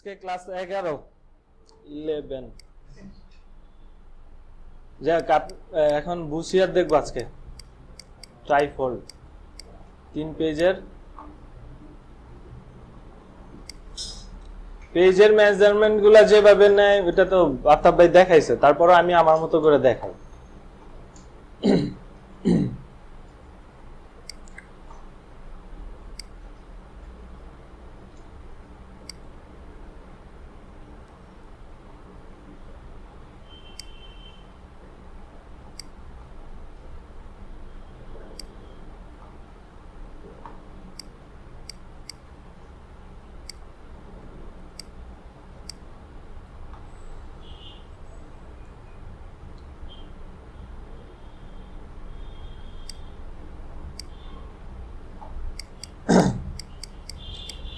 আজকে ক্লাস 11 যাক এখন বুশিয়ার দেখবো আজকে ট্রাইফোল্ড 3 পেজের মেজারমেন্ট গুলা যেভাবে নেয় ওটা তো আতাব ভাই দেখাইছে, তারপরে আমি আমার মতো করে দেখাই।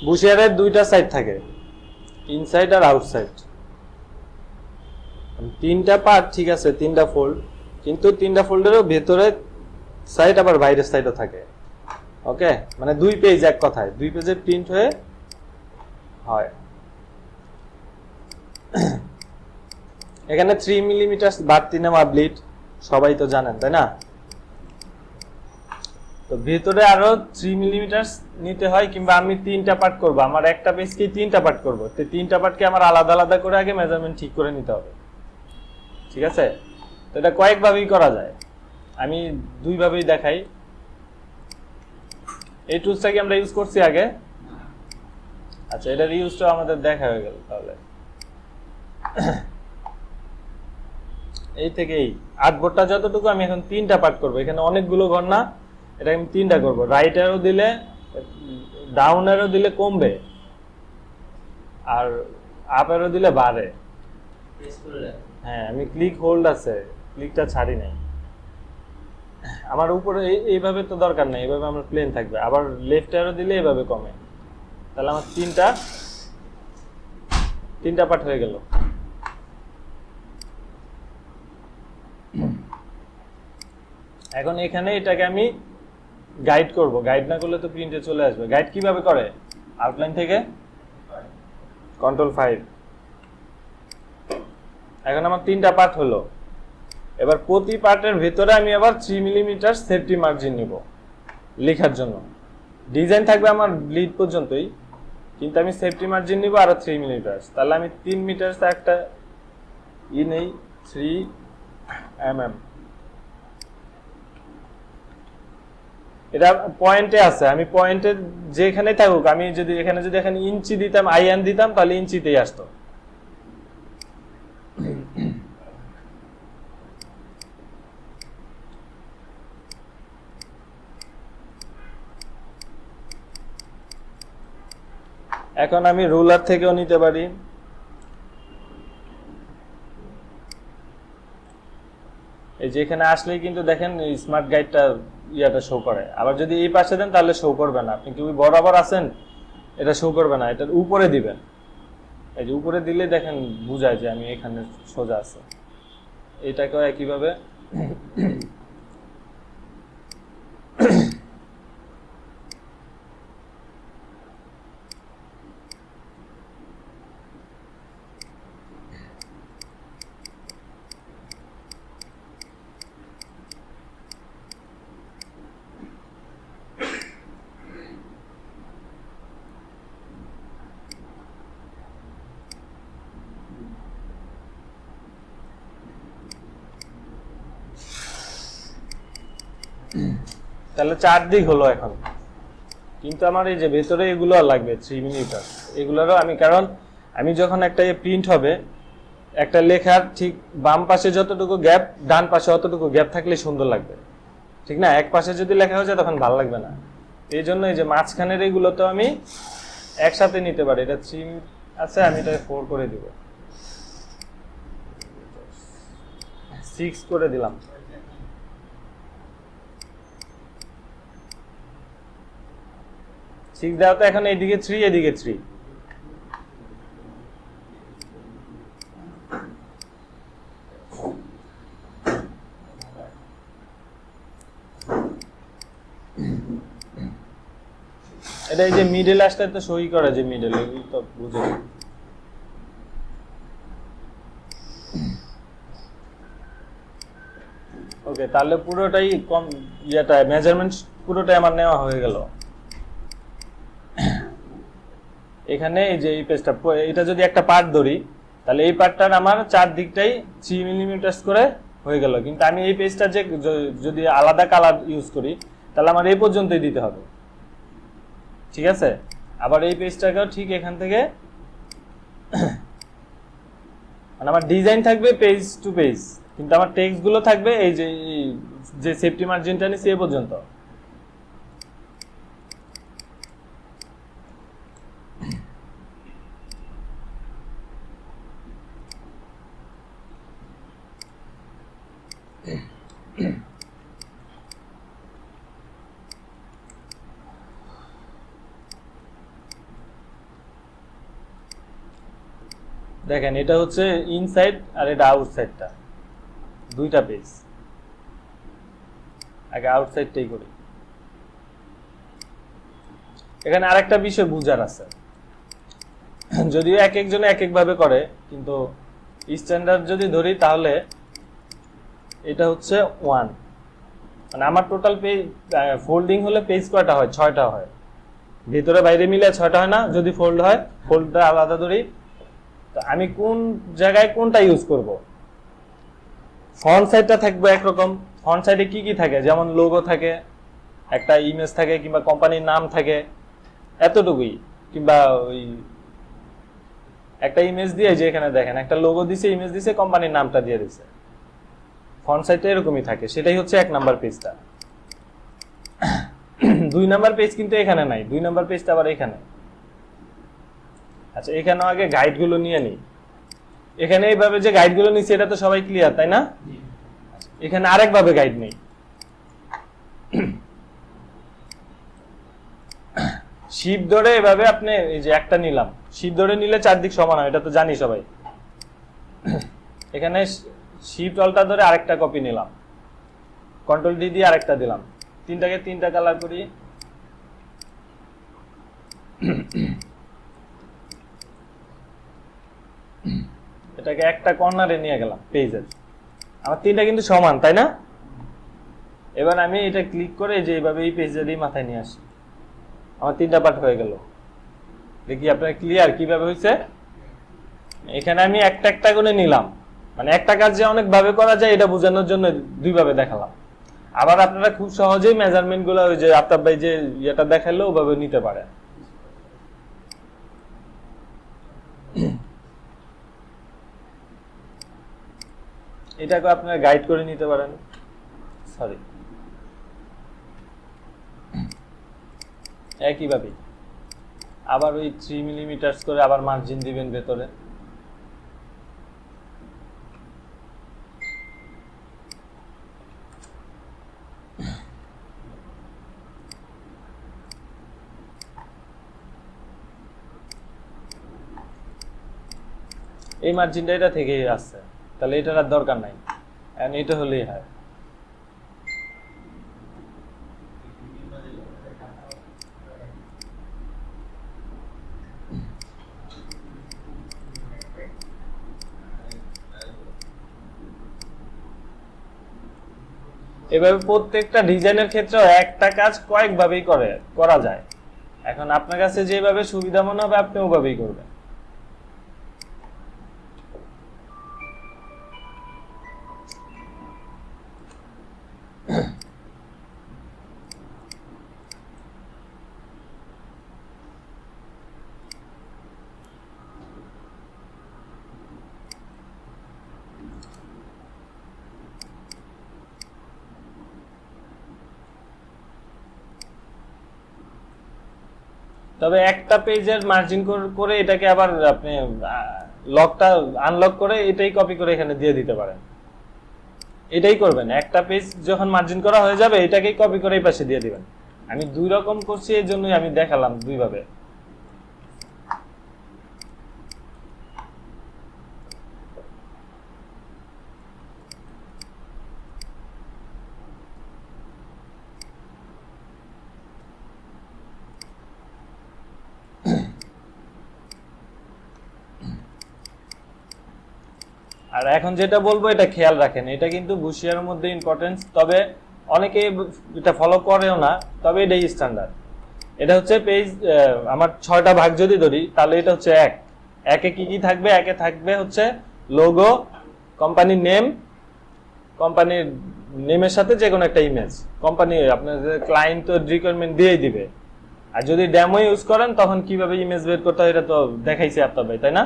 বুশিয়ারের দুইটা সাইড থাকে, ইনসাইড আর আউটসাইড। তিনটা পার্ট ঠিক আছে, তিনটা ফোল্ড, কিন্তু তিনটা ফোল্ডেরও ভেতরে সাইড আবার বাইরের সাইডও থাকে। ওকে, মানে দুই পেজ এক কথায়, দুই পেজে প্রিন্ট হয়ে হয়। এখানে 3 মিলিমিটার বাড়তি নেওয়া ব্লিড সবাই তো জানেন, তাই না? তো ভেতরে আরো 3 মিলিমিটার নিতে হয়, কিংবা আমি 3টা পার্ট করব, আমার একটা পেজকে 3টা পার্ট করব, তো 3টা পার্টকে আমার আলাদা আলাদা করে আগে মেজারমেন্ট ঠিক করে নিতে হবে। ঠিক আছে, তো এটা কয়েকভাবেই করা যায়, আমি দুইভাবেই দেখাই। এই টুলসটা কি আমরা ইউজ করছি আগে? আচ্ছা, এটার ইউজটা আমাদের দেখা হয়ে গেল। তাহলে এই থেকে এই আর্টবোর্ডটা যতটুকু আমি এখন 3টা পার্ট করব, এখানে অনেকগুলো ঘর না, এটা আমি 3টা করব। রাইট অ্যারো দিলে, ডাউন অ্যারো দিলে কমবে, আর আপ অ্যারো দিলে বাড়ে। হ্যাঁ, আমি ক্লিক হোল্ড আছে, ক্লিকটা ছাড়ি নাই। আমার উপরে এইভাবে তো দরকার নাই, এইভাবে আমার প্লেন থাকবে। আবার লেফট অ্যারো দিলে এইভাবে কমে। তাহলে আমার 3টা পার্ট হয়ে গেল। এখন এখানে এটাকে আমি গাইড করব, গাইড না করলে তো প্রিন্টে চলে আসবে। গাইড কিভাবে করে? আউটলাইন থেকে Ctrl+5। এখন আমার 3টা পার্ট হলো। এবার প্রতি পার্টের ভেতরে আমি আবার 3 মিলিমিটার সেফটি মার্জিন নিব লেখার জন্য। ডিজাইন থাকবে আমার ব্লিড পর্যন্তই, কিন্তু আমি সেফটি মার্জিন নিব আরো 3 মিলিমিটার। তাহলে আমি 3 মিটার একটা নেই, 3 mm। এটা পয়েন্টে আছে, আমি পয়েন্টে যেখানে থাকুক, আমি যদি এখানে ইঞ্চি দিতাম, আইএন দিতাম, তাহলে ইঞ্চিতেই আসতো। এখন আমি রুলার থেকেও নিতে পারি। এই যে এখানে আসলেই কিন্তু দেখেন স্মার্ট গাইডটা ইয়াটা শো করে। আবার যদি এই পাশে দেন তাহলে শো করবে না, আপনি কি বরাবর আছেন, এটা শো করবে না, এটার উপরে দিবেন। এই যে উপরে দিলে দেখেন বুঝায় যে আমি এখানে সোজা আছে। এটাকেও একইভাবে তাহলে 4 দিক হলো এখন। কিন্তু আমার এই যে ভেতরে এগুলো লাগবে 3 মিলিমিটার, এগুলোরও আমি, কারণ আমি যখন একটা প্রিন্ট হবে, একটা লেখার ঠিক বাম পাশে যতটুকু গ্যাপ, ডান পাশে অতটুকু গ্যাপ থাকলে সুন্দর লাগবে, ঠিক না? এক পাশে যদি লেখা হয়ে যায় তখন ভালো লাগবে না। এই জন্য এই যে মাঝখানের এগুলো তো আমি একসাথে নিতে পারি। এটা 3 আছে, আমি এটা 4 করে দিব, 6 করে দিলাম। ঠিক দেওয়া তো এখন এইদিকে 3, এদিকে 3। এটা এই যে মিডল আসতে তো সই করে, যে মিডল এগুলো তো বুঝে। ওকে, তাহলে পুরোটাই কম ইয়েটা মেজারমেন্ট পুরোটাই আমার নেওয়া হয়ে গেল। এখানে এই যে এই পেজটা, এটা যদি একটা পার্ট ধরি তাহলে এই পার্টটার আমার চারদিকটাই 3 মিলিমিটার করে হয়ে গেল, কিন্তু আমি এই পেজটা যে যদি আলাদা কালার ইউজ করি তাহলে আমার এই পর্যন্তই দিতে হবে। ঠিক আছে, আবার এই পেজটাকেও ঠিক এখান থেকে মানে আমার ডিজাইন থাকবে পেজ টু পেজ, কিন্তু আমার টেক্সট গুলো থাকবে এই যে সেফটি মার্জিনটা নিচ্ছি এ পর্যন্ত। দেখেন এটা হচ্ছে ইনসাইড আর এটা আউটসাইডটা, দুইটা পেজ। আগে আউটসাইডটাই করি। এখানে আরেকটা বিষয় বুঝার আছে, যদিও এক একজনে এক একভাবে করে, কিন্তু স্ট্যান্ডার্ড যদি ধরি তাহলে এটা হচ্ছে 1, মানে আমার টোটাল পেজ ফোল্ডিং হলে পেজ কয়টা হয়? 6টা হয়, ভিতরে বাইরে মিলে 6টা হয় না? যদি ফোল্ড হয়, ফোল্ডটা আলাদা ধরি, তো আমি কোন জায়গায় কোনটা ইউজ করব? ফ্রন্ট সাইডটা থাকবে একরকম। ফ্রন্ট সাইডে কি কি থাকে? যেমন লোগো থাকে, একটা ইমেজ থাকে, কিংবা কোম্পানির নাম থাকে, এতটুকুই। কিংবা ওই একটা ইমেজ দিয়ে, যে এখানে দেখেন একটা লোগো দিছে, ইমেজ দিছে, কোম্পানির নামটা দিয়ে দিছে। ফ্রন্ট সাইডটা এরকমই থাকে, সেটাই হচ্ছে 1 নাম্বার পেজটা। 2 নাম্বার পেজ কিন্তু এখানে নাই, 2 নাম্বার পেজটা আবার এখানে। আচ্ছা, এখানেও আগে গাইডগুলো নিয়ে নিই। এখানে এইভাবে যে গাইডগুলো নিচ্ছি এটা তো সবাই ক্লিয়ার, তাই না? এখানে আরেকভাবে গাইড নেই। শিপ ধরে এভাবে আপনি এই যে একটা নিলাম, শিপ ধরে নিলে চারদিক সমান হয়, এটা তো জানি সবাই। এখানে শিফট অল্টা ধরে আরেকটা কপি নিলাম, কন্ট্রোল ডি দিয়ে আরেকটা দিলাম, তিনটাকে 3টা কালার করি। এটাকে একটা কর্নারে নিয়ে গেলাম পেজের। আমার 3টা কিন্তু সমান, তাই না? এবার আমি এটা ক্লিক করে যে এইভাবে এই পেজেরই মাথায় নিয়ে আসি, আমার 3টা পার্ট হয়ে গেল। দেখি আপনার ক্লিয়ার কিভাবে হয়েছে? এখানে আমি একটা একটা করে নিলাম, মানে একটা কাজ যে অনেক ভাবে করা যায় এটা বোঝানোর জন্য 2 ভাবে দেখালাম। আবার আপনারা খুব সহজেই মেজারমেন্ট গুলো ওই যে আফতাব ভাই যে এটা দেখালো ওভাবে নিতে পারেন। এটাকে আপনারা গাইড করে নিতে পারেন। সরি, একইভাবে আবার ওই 3 মিলিমিটার করে আবার মার্জিন দিবেন ভেতরে। এই মার্জিনটা এটা থেকেই আসছে, তাহলে এটার আর দরকার নাই, এখন এটা হলেই হয়। এভাবে প্রত্যেকটা ডিজাইনের ক্ষেত্রে একটা কাজ কয়েকভাবেই করা যায়। এখন আপনার কাছে যেভাবে সুবিধা মনে হবে আপনি ওভাবেই করবেন। তবে একটা পেজের মার্জিন করে এটাকে আবার আপনি লকটা আনলক করে এটাই কপি করে এখানে দিয়ে দিতে পারেন। এটাই করবেন, একটা পেজ যখন মার্জিন করা হয়ে যাবে এটাকেই কপি করে এই পাশে দিয়ে দিবেন। আমি 2 রকম করছি, এই জন্যই আমি দেখালাম 2 ভাবে। আর আর এখন যেটা বলবো এটা খেয়াল রাখেন, এটা কিন্তু বুশিয়ারের মধ্যে ইম্পর্টেন্স, তবে অনেকে এটা ফলো করেও না, তবে এটাই স্ট্যান্ডার্ড। এটা হচ্ছে পেজ, আমার 6টা ভাগ যদি ধরি তাহলে এটা হচ্ছে একে কি কি থাকবে? একে থাকবে হচ্ছে লোগো, কোম্পানির নেম, কোম্পানির নেমের সাথে যে কোনো একটা ইমেজ। কোম্পানি আপনাদের ক্লায়েন্ট তো রিকোয়ারমেন্ট দিয়েই দিবে, আর যদি ডেমো ইউজ করেন তখন কিভাবে ইমেজ বের করতে হয় এটা তো দেখাইছি আপনাদের, তাই না?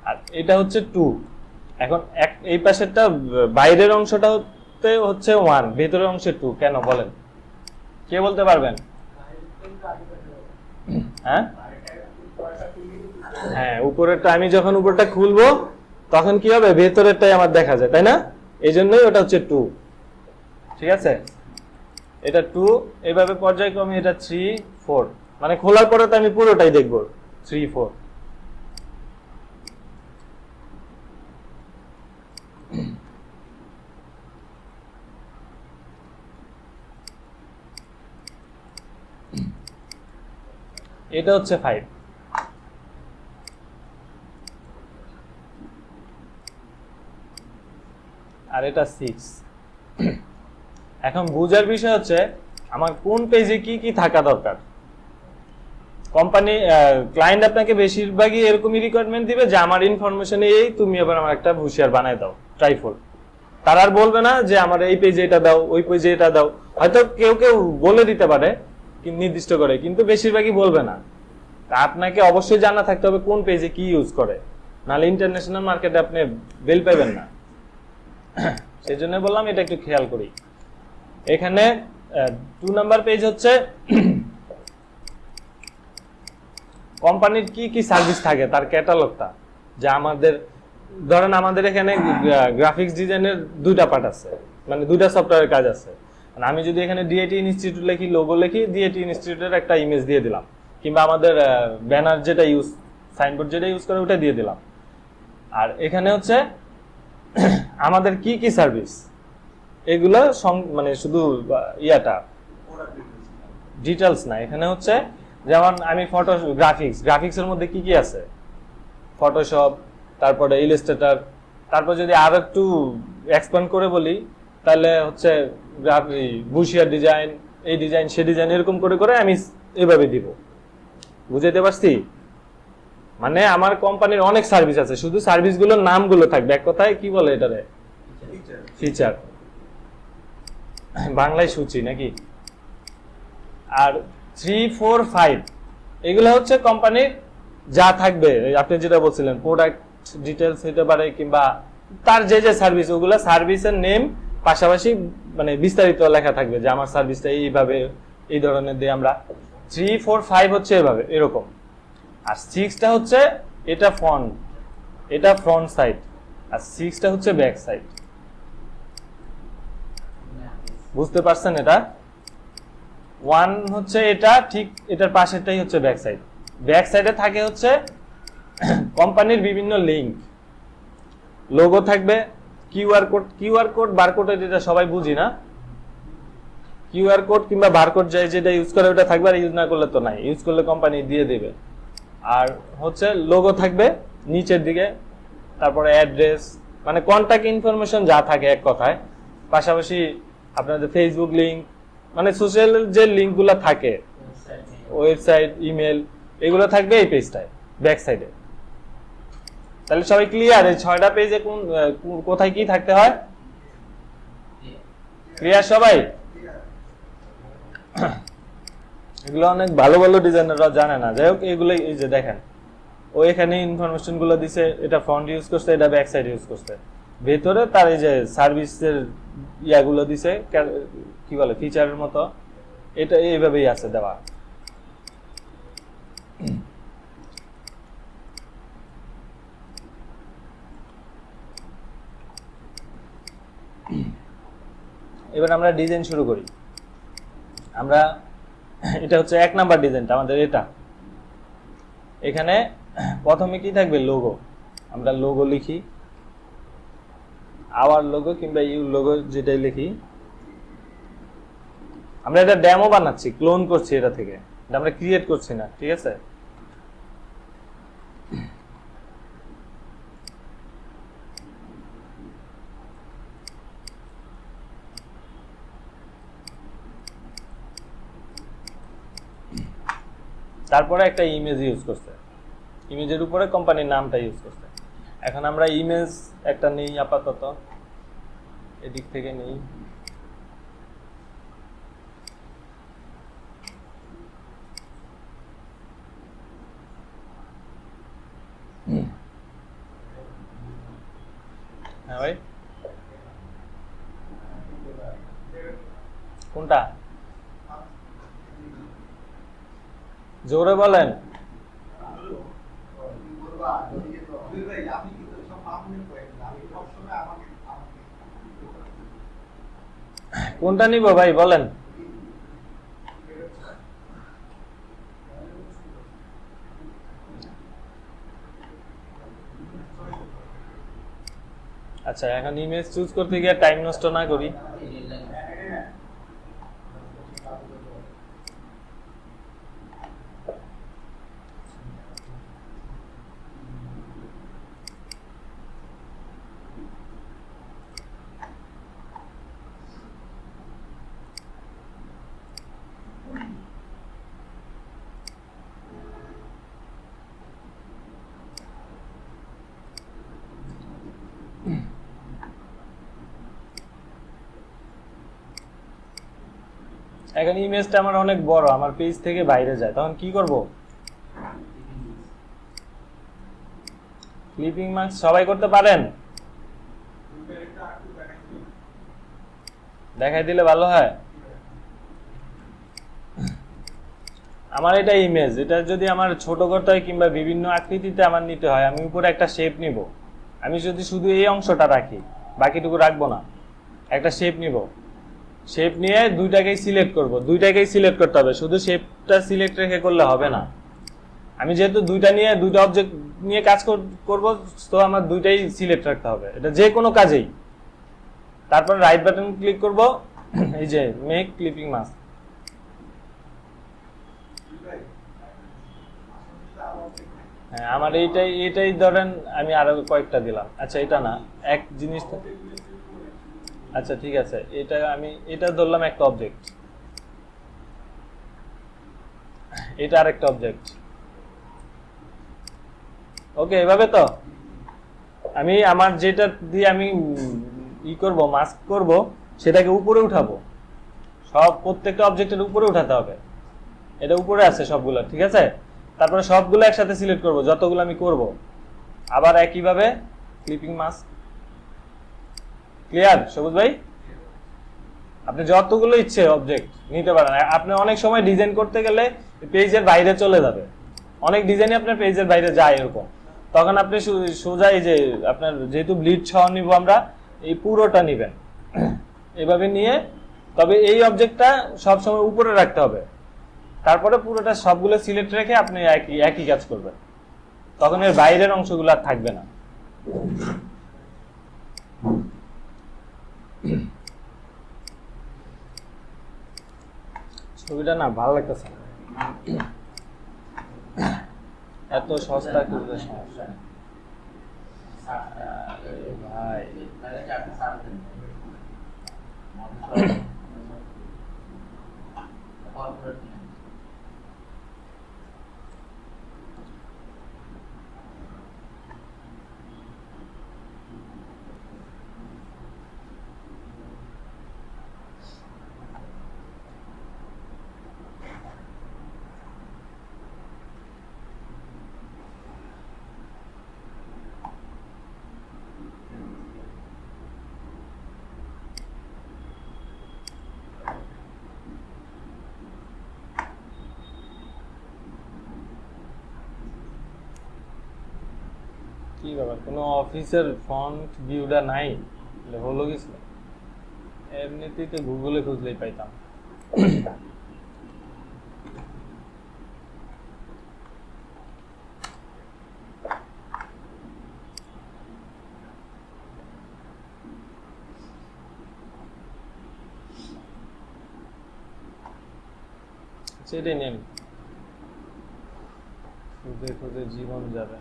আর এটা হচ্ছে 2। এখন এই পাশেরটা বাইরের অংশটা হচ্ছে 1, ভেতরের অংশে 2। কেন বলেন? কে বলতে পারবেন? হ্যাঁ হ্যাঁ, উপরেরটা আমি যখন উপরটা খুলবো তখন কি হবে? ভেতরেরটাই আমার দেখা যায়, তাই না? এই জন্যই ওটা হচ্ছে 2। ঠিক আছে, এটা 2। এইভাবে পর্যায়ক্রমে এটা 3, 4, মানে খোলার পরে তো আমি পুরোটাই দেখবো 3, 4। এটা হচ্ছে 5। আর এটা 6। এখন বুঝার বিষয় হচ্ছে আমার কোন পেজে কি কি থাকা দরকার। কোম্পানি ক্লায়েন্ট আপনাকে বেশিরভাগই এরকমই রিকোয়ারমেন্ট দিবে যে আমার ইনফরমেশন এই, তুমি এবার আমার একটা হুঁশিয়ার বানায় দাও, ট্রাইফল। তারা আর বলবে না যে আমার এই পেজে এটা দাও, ওই পেজে এটা দাও। হয়তো কেউ কেউ বলে দিতে পারে নির্দিষ্ট করে, কিন্তু বেশিরভাগই বলবে না। তা আপনাকে অবশ্যই জানা থাকতে হবে কোন পেজে কি ইউজ করে, নাহলে ইন্টারন্যাশনাল মার্কেটে আপনি বেল পাবেন না। সেই জন্য বললাম এটা একটু খেয়াল করি। এখানে 2 নাম্বার পেজ হচ্ছে কোম্পানির কি কি সার্ভিস থাকে তার ক্যাটালগটা। যা আমাদের ধরেন আমাদের এখানে গ্রাফিক্স ডিজাইনের 2টা পার্ট আছে, মানে 2টা সফটওয়্যারের কাজ আছে। আমি যদি এখানে ডিএটি ইনস্টিটিউট লিখি, লোগো লিখি, ডিএটি ইনস্টিটিউটের একটা ইমেজ দিয়ে দিলাম, কিংবা আমাদের ব্যানার যেটা ইউজ, সাইনবোর্ড যেটা ইউজ করে ওটা দিয়ে দিলাম। আর এখানে হচ্ছে আমাদের কি কি সার্ভিস, এগুলো মানে শুধু ইয়াটা ডিটেলস না। এখানে হচ্ছে যেমন আমি গ্রাফিক্সের মধ্যে কি কি আছে, ফটোশপ, তারপরে ইলাস্ট্রেটর, তারপর যদি আর একটু এক্সপ্যান্ড করে বলি তাহলে হচ্ছে বুশিয়ার ডিজাইন, এই ডিজাইন, সে ডিজাইন, এরকম করে করে আমি এইভাবে দিব। বুঝাইতে পারছি? মানে আমার কোম্পানির অনেক সার্ভিস আছে, শুধু সার্ভিসগুলোর নামগুলো থাকবে। এক কথায় কি বলে এটারে? ফিচার। বাংলায় সূচি নাকি? আর 3, 4, 5 এগুলো হচ্ছে কোম্পানির যা থাকবে, আপনি যেটা বলছিলেন প্রোডাক্ট ডিটেলস হতে পারে, কিংবা তার যে যে সার্ভিস, ওগুলো সার্ভিসের নেম পাশাপাশি মানে বিস্তারিত লেখা থাকবে যে আমার সার্ভিসটা এইভাবে এই ধরনের দিয়ে আমরা। 3, 4, 5 হচ্ছে এভাবে এরকম। আর 6টা হচ্ছে এটা ফ্রন্ট সাইড, আর 6টা হচ্ছে ব্যাক সাইড। বুঝতে পারছেন? এটা 1 হচ্ছে এটা, ঠিক এটার পাশেরটাই হচ্ছে ব্যাক সাইড। ব্যাক সাইডে থাকে হচ্ছে কোম্পানির বিভিন্ন লিংক, লোগো থাকবে, কিউআর কোড বারকোড, যেটা সবাই বুঝি না, কিউআর কোড কিংবা বারকোড যেটা ইউজ করে ওটা থাকবে, আর ইউজ না করলে তো নাই, ইউজ করলে কোম্পানি দিয়ে দেবে। আর হচ্ছে লোগো থাকবে নিচের দিকে, তারপরে অ্যাড্রেস, মানে কন্টাক্ট ইনফরমেশন যা থাকে এক কথায়। পাশাপাশি আপনাদের ফেসবুক লিংক, মানে সোশ্যাল যে লিঙ্কগুলো থাকে, ওয়েবসাইট, ইমেল, এগুলো থাকবে এই পেজটায় ব্যাক সাইডে। তাহলে সবাই ক্লিয়ার? এই 6টা পেজে কোথায় কি থাকতে হয়? ক্লিয়ার সবাই? এগুলো অনেক ভালো ভালো ডিজাইনাররা জানে না। যাই হোক, এগুলো এই যে দেখেন, ও এখানে ইনফরমেশন গুলো দিছে, এটা ফ্রন্ট ইউজ করছে, এটা ব্যাক সাইড ইউজ করছে। ভেতরে তার এই যে সার্ভিসের ইয়াগুলো দিছে, কি বলে ফিচারের মতো, এটা এইভাবেই আছে দেওয়া। এবার আমরা ডিজাইন শুরু করি। আমরা এটা হচ্ছে 1 নাম্বার ডিজাইনটা আমাদের। এটা এখানে প্রথমে কি থাকবে? লোগো। আমরা লোগো লিখি, আওয়ার লোগো কিংবা ইউ লোগো যেটাই লিখি। আমরা এটা ডেমো বানাচ্ছি, ক্লোন করছি এটা থেকে, এটা আমরা ক্রিয়েট করছি না, ঠিক আছে? তারপরে একটা ইমেজ ইউজ করছে, ইমেজের উপরে কোম্পানির নামটা ইউজ করছে। এখন আমরা ইমেজ একটা নেই আপাতত, এদিক থেকে নেই। হ্যাঁ ভাই, কোনটা জোরে বলেন? কোনটা নিব ভাই বলেন? আচ্ছা, এখন ইমেজ চুজ করতে গিয়ে টাইম নষ্ট না করি। এখন ইমেজটা আমার অনেক বড়, আমার পেজ থেকে বাইরে যায়, তখন কি করব? ক্লিপিং মার্কস সবাই করতে পারেন? দেখাই দিলে ভালো হয়। আমার এটা ইমেজ, এটা যদি আমার ছোট করতে হয় কিংবা বিভিন্ন আকৃতিতে আমার নিতে হয়, আমি উপরে একটা শেপ নিব। আমি যদি শুধু এই অংশটা রাখি, বাকিটুকু রাখবো না, একটা শেপ নিব। শেপ নিয়ে দুইটাকেই সিলেক্ট করব, দুইটাকেই সিলেক্ট করতে হবে, শুধু শেপটা সিলেক্ট রেখে করলে হবে না। আমি যেহেতু দুইটা অবজেক্ট নিয়ে কাজ করব, তো আমার দুইটাই সিলেক্ট রাখতে হবে, এটা যে কোনো কাজেই। তারপর রাইট বাটন ক্লিক করব, এই যে মেক ক্লিপিং মাস্ক। হ্যাঁ, আমার এইটাই ধরেন, আমি আরো কয়েকটা দিলাম। আচ্ছা, এটা না, এক জিনিস। আচ্ছা ঠিক আছে, এটা ধরলাম একটা অবজেক্ট, এটা আরেকটা অবজেক্ট। ওকে, এভাবে তো আমি আমার যেটা দিয়ে আমি করব, মাস্ক করব, সেটাকে উপরে উঠাবো। প্রত্যেকটা অবজেক্টের উপরে উঠাতে হবে, এটা উপরে আছে সবগুলো, ঠিক আছে। তারপরে সবগুলো একসাথে সিলেক্ট করব, যতগুলো আমি করব। আবার একইভাবে ক্লিপিং মাস্ক। ক্লিয়ার সবুজ ভাই? আপনি যতগুলো ইচ্ছে অবজেক্ট নিতে পারেন। আপনি অনেক সময় ডিজাইন করতে গেলে পেজের বাইরে চলে যাবে, অনেক ডিজাইনই আপনার পেজের বাইরে যায় এরকম, তখন আপনি সোজা এই যে আপনার যেহেতু ব্লিড সহ নিব আমরা, এই পুরোটা নিবেন এভাবে নিয়ে, তবে এই অবজেক্টটা সবসময় উপরে রাখতে হবে। তারপরে পুরোটা সবগুলো সিলেক্ট রেখে আপনি একই কাজ করবেন, তখন এর বাইরের অংশগুলো আর থাকবে না। ছবিটা না ভালো লাগতেছে, এত সস্তা করবে সমস্যা ভাই। কি ব্যাপার, কোনো অফিসের ফন্ট ভিউটা নাই? হলো কিছু? এমনিতেই তো গুগলে খুঁজলেই পাইতাম। সেটাই নেন, খুঁজে খুঁজে জীবন যাবে।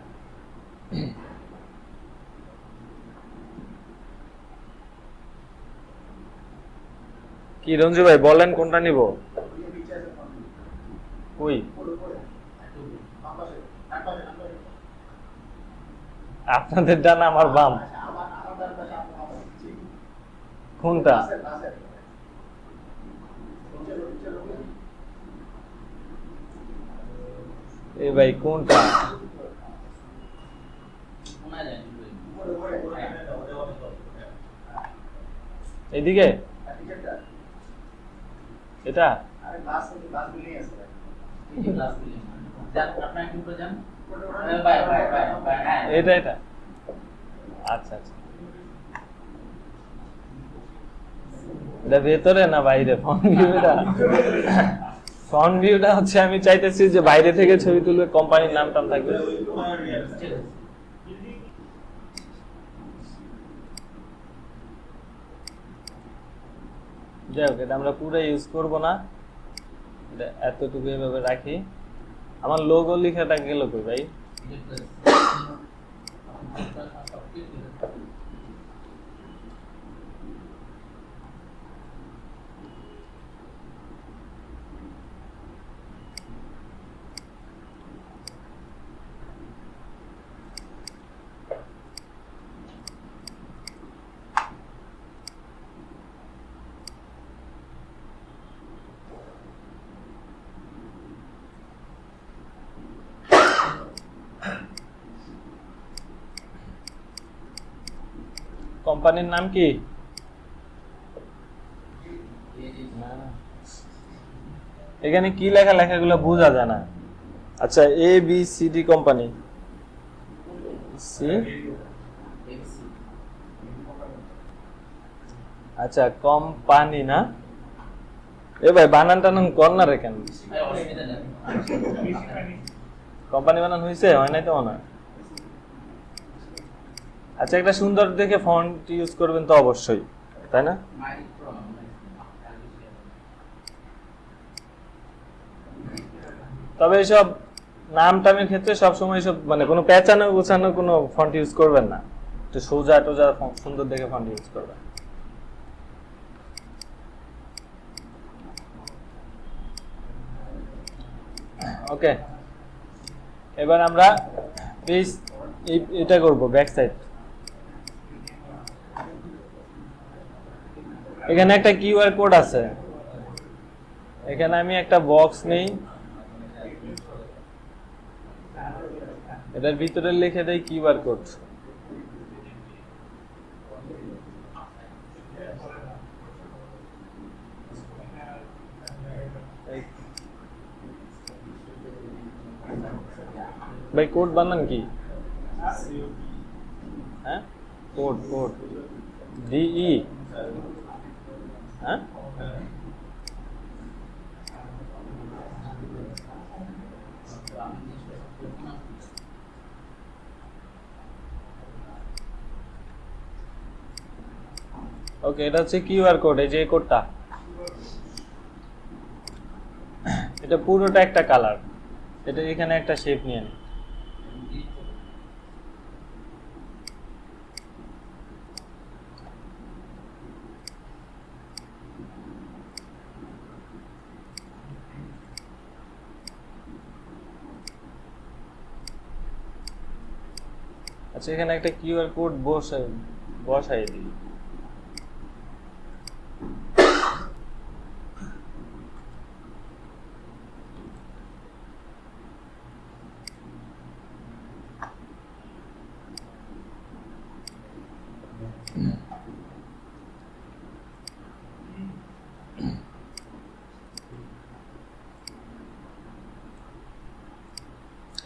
কি রঞ্জু ভাই বলেন, কোনটা নিব? ওই আপনাদের ডান আমার বাম কোনটা এ ভাই কোনটা এইদিকে এটা এটা এটা আচ্ছা আচ্ছা এটা ভেতরে না বাইরে ফ্রন্ট ভিউটা ফ্রন্ট ভিউটা হচ্ছে আমি চাইতেছি যে বাইরে থেকে ছবি তুলবে কোম্পানির নাম টাম থাকবে যাই হোক এটা আমরা পুরো ইউজ করব না এটা এতটুকু এভাবে রাখি আমার লোগো লেখাটা গেল কই ভাই কোম্পানির নাম কি এখানে কি লেখা লেখাগুলো বোঝা যায় না আচ্ছা A B C D company C আচ্ছা কোম্পানি না এ ভাই বানান টানান কর্নার কেন কোম্পানি বানান হয়েছে হয় নাই তো মনে হয় আচ্ছা একটা সুন্দর দেখে ফন্ট ইউজ করবেন তো অবশ্যই তাই না তবে এসব নাম টামের ক্ষেত্রে সবসময় সব মানে কোনো পেঁচানো গোছানো কোনো ফন্ট ইউজ করবেন না একটু সোজা টোজা সুন্দর দেখে ফন্ট ইউজ করবেন ওকে এবার আমরা পেজ এটা করব ব্যাক সাইড এখানে একটা কিউআর কোড আছে এখানে আমি একটা বক্স নেই এটার ভিতরে লিখে দেই কিউআর কোড ভাই কোড বানান কি হ্যাঁ কোড কোড ডিই হ্যাঁ ওকে এটা হচ্ছে কিউআর কোড এই যে কোডটা এটা পুরোটা একটা কালার এটা এখানে একটা শেপ নিয়ে নিন আচ্ছা এখানে একটা কিউআর কোড বসাই দিই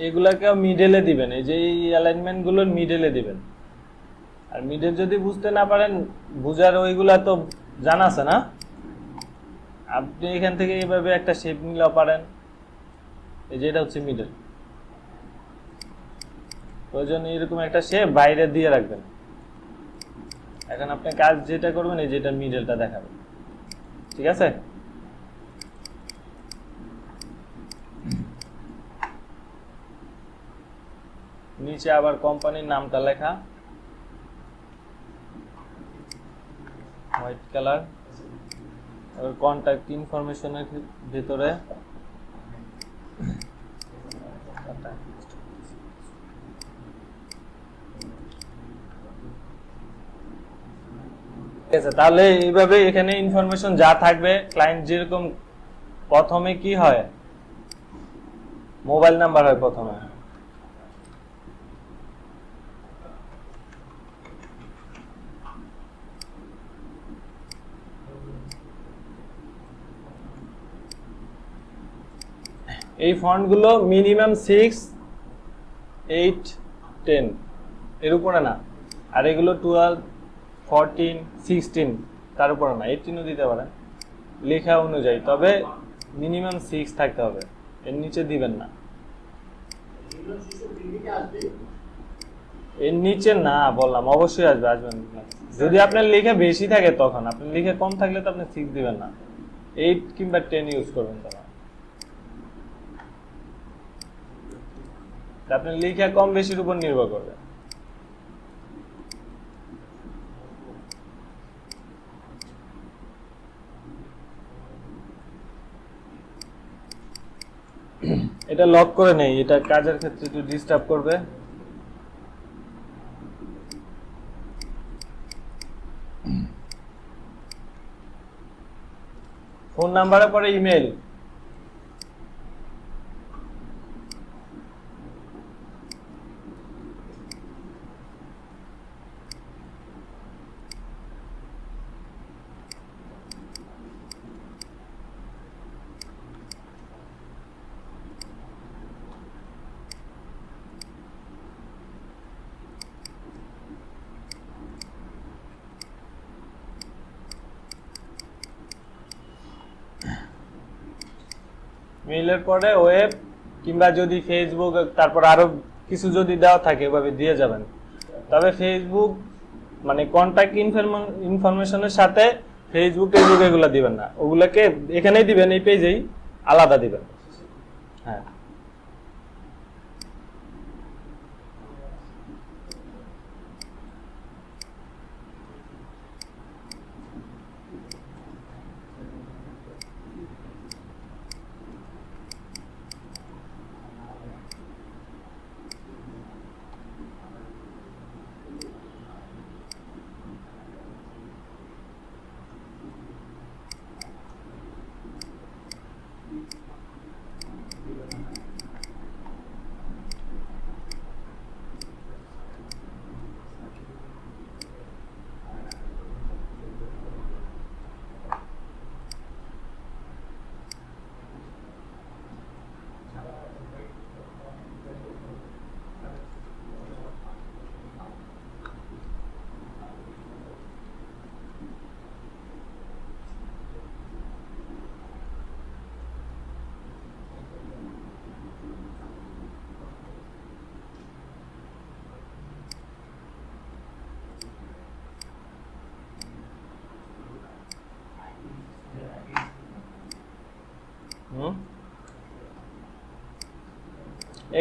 এগুলাকে মিডলে দিবেন এই যে এই অ্যালাইনমেন্ট গুলোর মিডলে দিবেন আর মিডল যদি বুঝতে না পারেন বুঝার ওইগুলা তো জানা আছে না আপনি এখান থেকে এইভাবে একটা শেপ নিলেও পারেন এই যে এটা হচ্ছে মিডল প্রয়োজন এরকম একটা শেপ বাইরে দিয়ে রাখবেন এখন আপনি কাজ যেটা করবেন এই যেটা মিডলটা দেখাবেন ঠিক আছে নিচে আবার কোম্পানির নামটা লেখা হোয়াইট কালার আর কন্টাক্ট ইনফরমেশনের ভিতরে ঠিক আছে, তাহলে এইভাবে এখানে ইনফরমেশন যা থাকবে, ক্লায়েন্ট যেরকম প্রথমে কি হয়, মোবাইল নাম্বার হয় প্রথমে, এই ফন্টগুলো মিনিমাম 6, 8, 10 এর উপরে না, আর এগুলো 12, 14, 16 তার উপরে না, 18ও দিতে পারেন লেখা অনুযায়ী, তবে মিনিমাম 6 থাকতে হবে, এর নিচে দিবেন না। এর নিচে না বললাম, অবশ্যই আসবেন না। যদি আপনার লেখা বেশি থাকে তখন, আপনার লেখা কম থাকলে তো আপনি 6 দিবেন না, 8 কিংবা 10 ইউজ করবেন তখন। আপনার লেখা কম বেশির উপর নির্ভর করবে। এটা লক করে নেই, এটা কাজের ক্ষেত্রে একটু ডিস্টার্ব করবে। ফোন নাম্বারের পরে ইমেল, মেইলের পরে ওয়েব কিংবা যদি ফেসবুক, তারপর আরো কিছু যদি দেওয়া থাকে ওভাবে দিয়ে যাবেন। তবে ফেসবুক মানে কন্টাক্ট ইনফরমেশনের সাথে ফেসবুক টেসবুক এগুলো দিবেন না, ওগুলোকে এখানেই দিবেন, এই পেজেই আলাদা দিবেন। হ্যাঁ,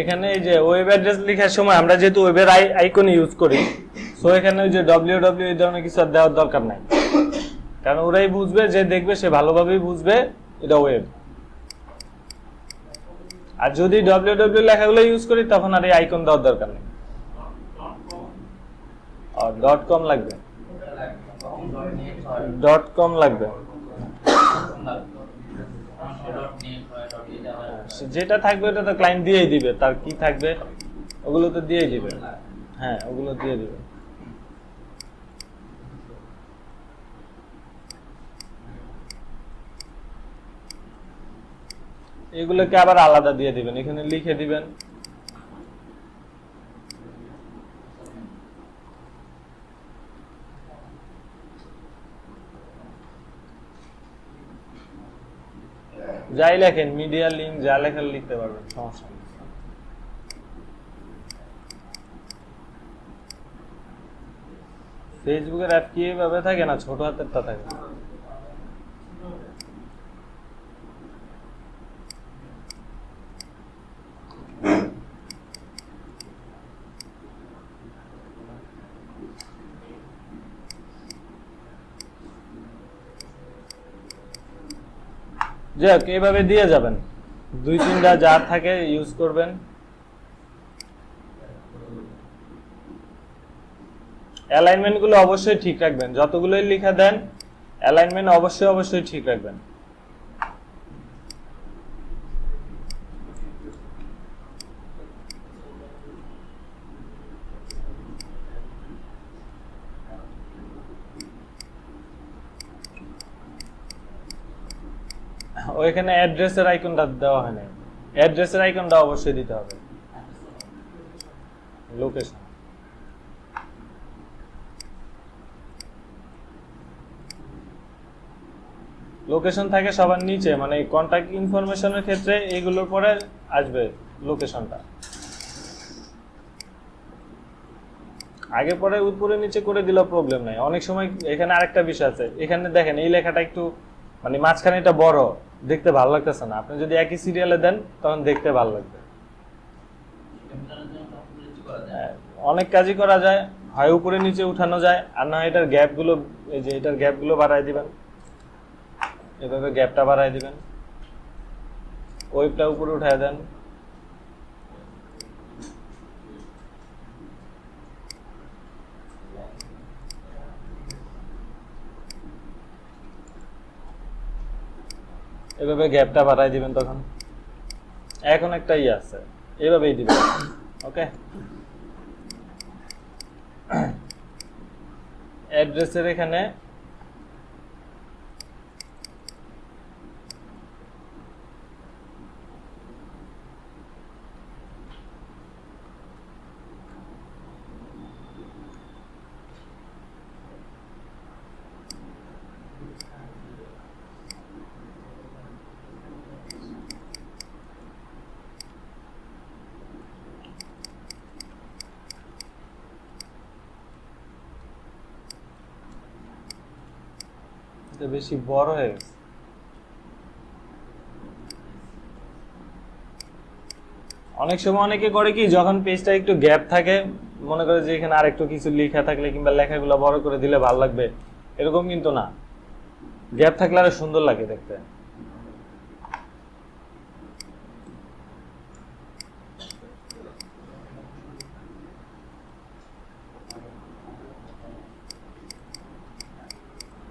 এখানে এই যে ওয়েব অ্যাড্রেস লেখার সময় আমরা যেহেতু ওয়েবের আইকন ইউজ করি, সো এখানে ওই যে www এই ধরনের কিছু দেওয়ার দরকার নাই, কারণ ওরাই বুঝবে, যে দেখবে সে ভালোভাবেই বুঝবে এটা ওয়েব। আর যদি www লেখাগুলো ইউজ করি তখন আর এই আইকন দেওয়ার দরকার নেই। আর .com লাগবে, .com লাগবে, যেটা থাকবে ওটা তো ক্লায়েন্ট দিয়েই দিবে, তার কি থাকবে ওগুলো তো দিয়েই দিবে। হ্যাঁ, ওগুলো দিয়ে দিবে। এগুলোকে আবার আলাদা দিয়ে দিবেন, এখানে লিখে দিবেন। যাই লেখেন, মিডিয়া লিঙ্ক যা লেখেন লিখতে পারবেন, সমস্যা নেই। ফেসবুকের অ্যাপ কি এভাবে থাকে না, ছোট হাতেরটা থাকে। যাক, এইভাবে দিয়ে যাবেন, 2-3টা যা থাকে ইউজ করবেন। অ্যালাইনমেন্ট গুলো অবশ্যই ঠিক রাখবেন, যতগুলোই লেখা দেন অ্যালাইনমেন্ট অবশ্যই ঠিক রাখবেন। ওইখানে অ্যাড্রেসের আইকনটা দেওয়া হয় না, অ্যাড্রেসের আইকনটা অবশ্যই দিতে হবে। লোকেশন লোকেশন থাকে সবার নিচে, মানে কন্টাক্ট ইনফরমেশনের ক্ষেত্রে এগুলোর পরে আসবে লোকেশনটা। আগে পরে উপরে নিচে করে দিলেও প্রবলেম নাই। অনেক সময় এখানে আরেকটা বিষয় আছে, এখানে দেখেন এই লেখাটা একটু মানে মাঝখানে এটা বড়, দেখতে ভালো লাগতেছে না। আপনি যদি একই সিরিয়ালে দেন তখন দেখতে ভালো লাগবে। অনেক কাজই করা যায়, হয় উপরে নিচে উঠানো যায়, আর না এটার গ্যাপগুলো, এই যে এটার গ্যাপগুলো বাড়ায় দিবেন, এভাবে গ্যাপটা বাড়ায় দিবেন, ওয়েবটা উপরে উঠায় দেন। এভাবে গ্যাপটা বাড়ায় দিবেন তখন। এখন একটা আছে, এভাবেই দিবেন। ওকে, অ্যাড্রেসের এখানে বেশি বড় হয়ে গেছে। অনেক সময় অনেকে করে কি, যখন পেজটা একটু গ্যাপ থাকে, মনে করে যে এখানে আরেকটু কিছু লেখা থাকলে কিংবা লেখাগুলো বড় করে দিলে ভালো লাগবে, এরকম কিন্তু না। গ্যাপ থাকলে আরো সুন্দর লাগে দেখতে।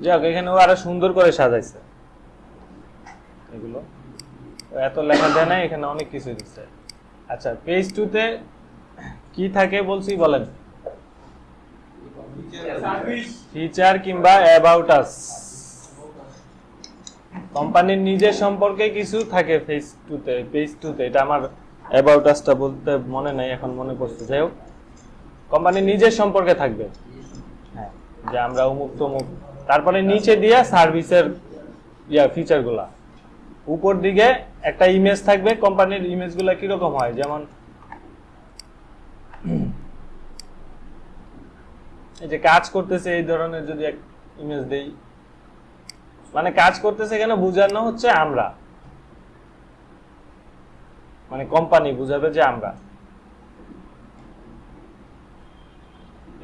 যাক, এখানে ও আরো সুন্দর করে সাজাইছে এগুলো, এত লেখা দেয় না, এখানে অনেক কিছু দিচ্ছে। আচ্ছা, পেজ 2 তে কি থাকে বলছি বলেন? ফিচার কিংবা অ্যাবাউট আস, কোম্পানির নিজের সম্পর্কে কিছু থাকে পেজ 2 তে। এটা আমার অ্যাবাউট আসটা বলতে মনে নাই, এখন মনে পড়ছে। যাই হোক, কোম্পানির নিজের সম্পর্কে থাকবে, হ্যাঁ, যে আমরা অমুক তমুক। তারপরে নিচে দিয়ে সার্ভিসের ফিচার গুলা। উপর দিকে একটা ইমেজ থাকবে, কোম্পানির ইমেজ গুলা কিরকম হয়, যেমন এই যে কাজ করতেছে এই ধরনের যদি এক ইমেজ দেই, মানে কাজ করতেছে এখানে বোঝানো হচ্ছে আমরা, মানে কোম্পানি বুঝাবে যে আমরা।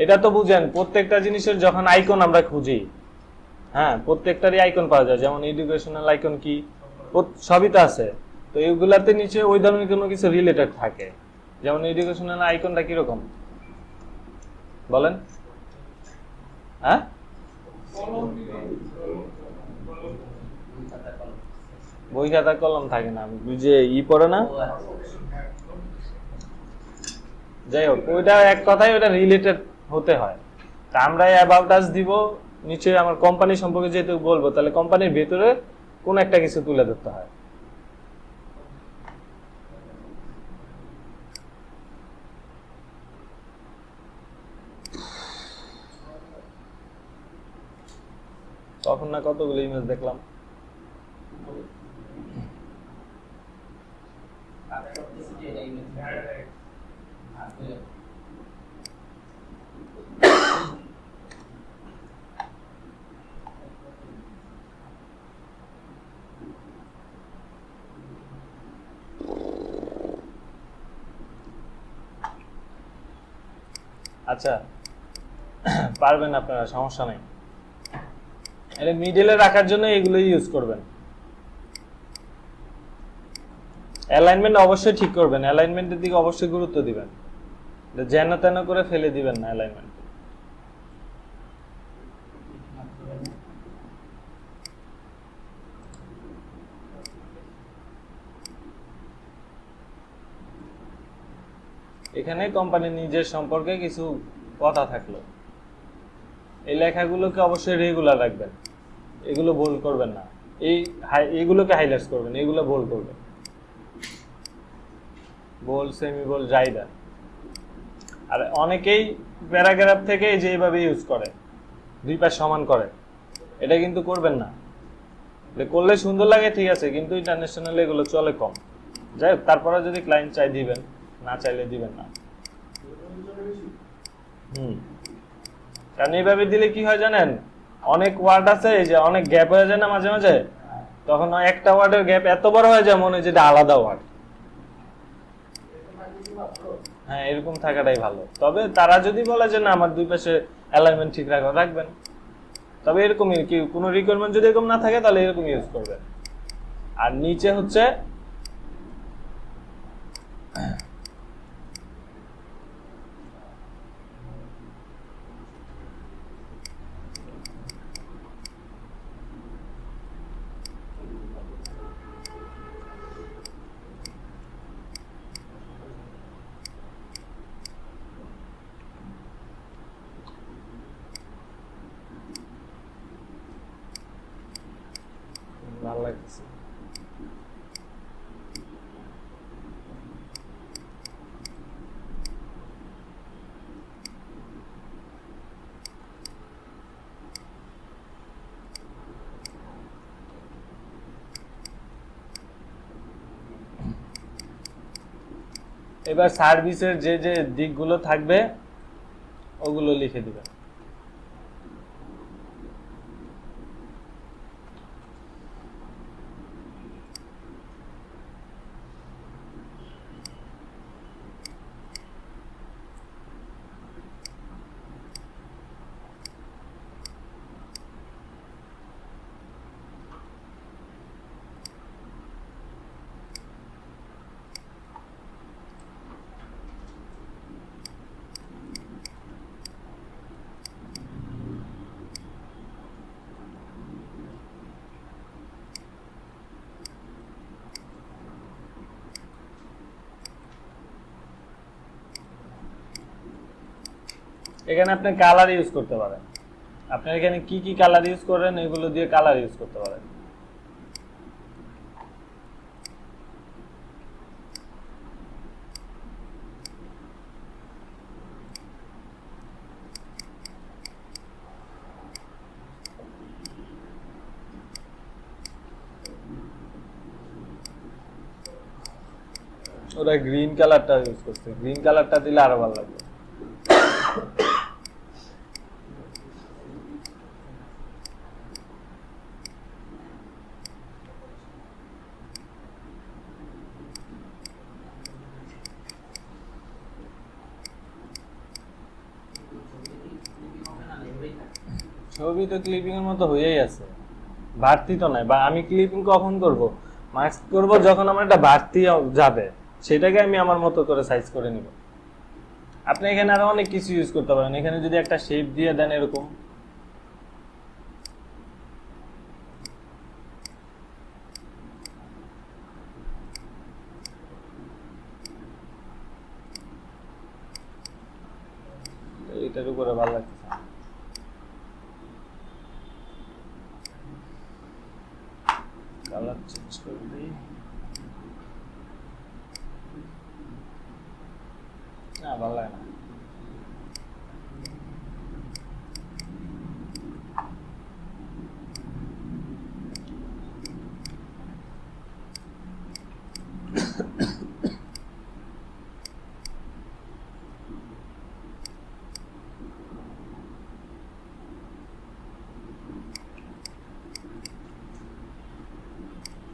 এটা তো বুঝেন, প্রত্যেকটা জিনিসের যখন আইকন আমরা খুঁজি, হ্যাঁ, প্রত্যেকটারই আইকন পাওয়া যায়। যেমন এডুকেশনাল আইকন কি, সবই তো আছে। তো এইগুলাতে নিচে ওই ধরনের কোনো কিছু রিলেটেড থাকে। যেমন এডুকেশনাল আইকনটা কিরকম বলেন? হ্যাঁ, বই খাতা কলম থাকে না, যে পড়ে না। যাই হোক, ওইটা এক কথায় ওটা রিলেটেড হতে হয়। তা আমরা অ্যাবাউট আস দিব, নিচে আমার কোম্পানি সম্পর্কে যেহেতু বলবো, তাহলে কোম্পানির ভেতরে কোন একটা কিছু তুলে ধরতে হয়। তখন না কতগুলো ইমেজ দেখলাম। আচ্ছা, পারবেন আপনারা, সমস্যা নেই। এটা মিডলে রাখার জন্য এগুলো ইউজ করবেন। অ্যালাইনমেন্ট অবশ্যই ঠিক করবেন, অ্যালাইনমেন্টের দিকে অবশ্যই গুরুত্ব দিবেন, যেন তেন করে ফেলে দিবেন না অ্যালাইনমেন্ট। এখানে কোম্পানি নিজের সম্পর্কে কিছু কথা থাকলো, এই লেখাগুলোকে অবশ্যই রেগুলার রাখবেন, এগুলো বোল্ড করবেন না, এইগুলোকে হাইলাইটস করবেন, এগুলো বোল্ড করবেন, বোল্ড সেমি বোল্ড যাই দেন। আর অনেকেই প্যারাগ্রাফ থেকে যে এইভাবে ইউজ করে, দুই পাশ সমান করে, এটা কিন্তু করবেন না। করলে সুন্দর লাগে ঠিক আছে, কিন্তু ইন্টারন্যাশনাল এগুলো চলে কম। যাই হোক, তারপরে যদি ক্লায়েন্ট চাই দিবেন, না চাইলে দিবেন না। কারণ এইভাবে দিলে কি হয় জানেন, অনেক ওয়ার্ড আছে যে অনেক গ্যাপ হয়ে যায় না মাঝে মাঝে, তখন একটা ওয়ার্ডের গ্যাপ এত বড় হয়ে যায় মনে হয় যেটা আলাদা ওয়ার্ড। হ্যাঁ, এরকম থাকাটাই ভালো। তবে তারা যদি বলে যে না আমার দুই পাশে অ্যালাইনমেন্ট ঠিক রাখবেন, তবে এরকমই কি কোনো রিকোয়ারমেন্ট যদি এরকম না থাকে তাহলে এরকম ইউজ করবেন। আর নিচে হচ্ছে ভালো লাগছে। এবার সার্ভিসের যে যে দিকগুলো থাকবে ওগুলো লিখে দিবেন। এখানে আপনি কালার ইউজ করতে পারেন, আপনি এখানে কি কি কালার ইউজ করেন এগুলো দিয়ে কালার ইউজ করতে পারেন। ওরা গ্রিন কালারটা ইউজ করছে, গ্রিন কালারটা দিলে আরো ভালো লাগবে। ছবি তো ক্লিপিং এর মতো হয়েই আছে, বাড়তি তো নাই। বা আমি ক্লিপিং কখন করব, মাস্ক করব যখন আমার একটা বাড়তি যাবে, সেটাকে আমি আমার মতো করে সাইজ করে নিব। আপনি এখানে আরো অনেক কিছু ইউজ করতে পারেন, এখানে যদি একটা শেপ দিয়ে দেন এরকম, এটার উপরে ভালো লাগছে। কালার চেঞ্জ করে দিই, না ভালো লাগে না।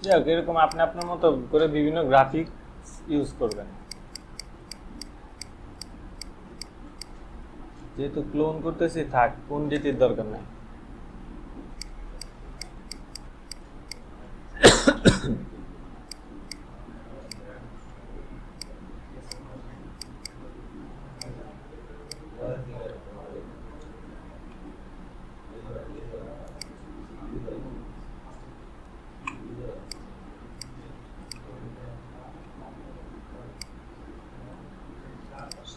যাই হোক, এরকম আপনি আপনার মতো করে বিভিন্ন গ্রাফিক ইউজ করবেন। যেহেতু ক্লোন করতেছি থাক, কোন ডিটির দরকার নাই।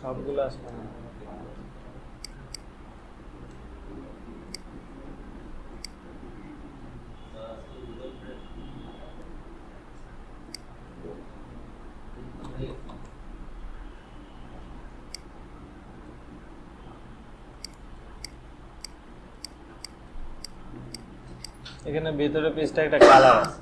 সবগুলো আসবে না। এখানে ভিতরে পেজটা একটা কালার আছে।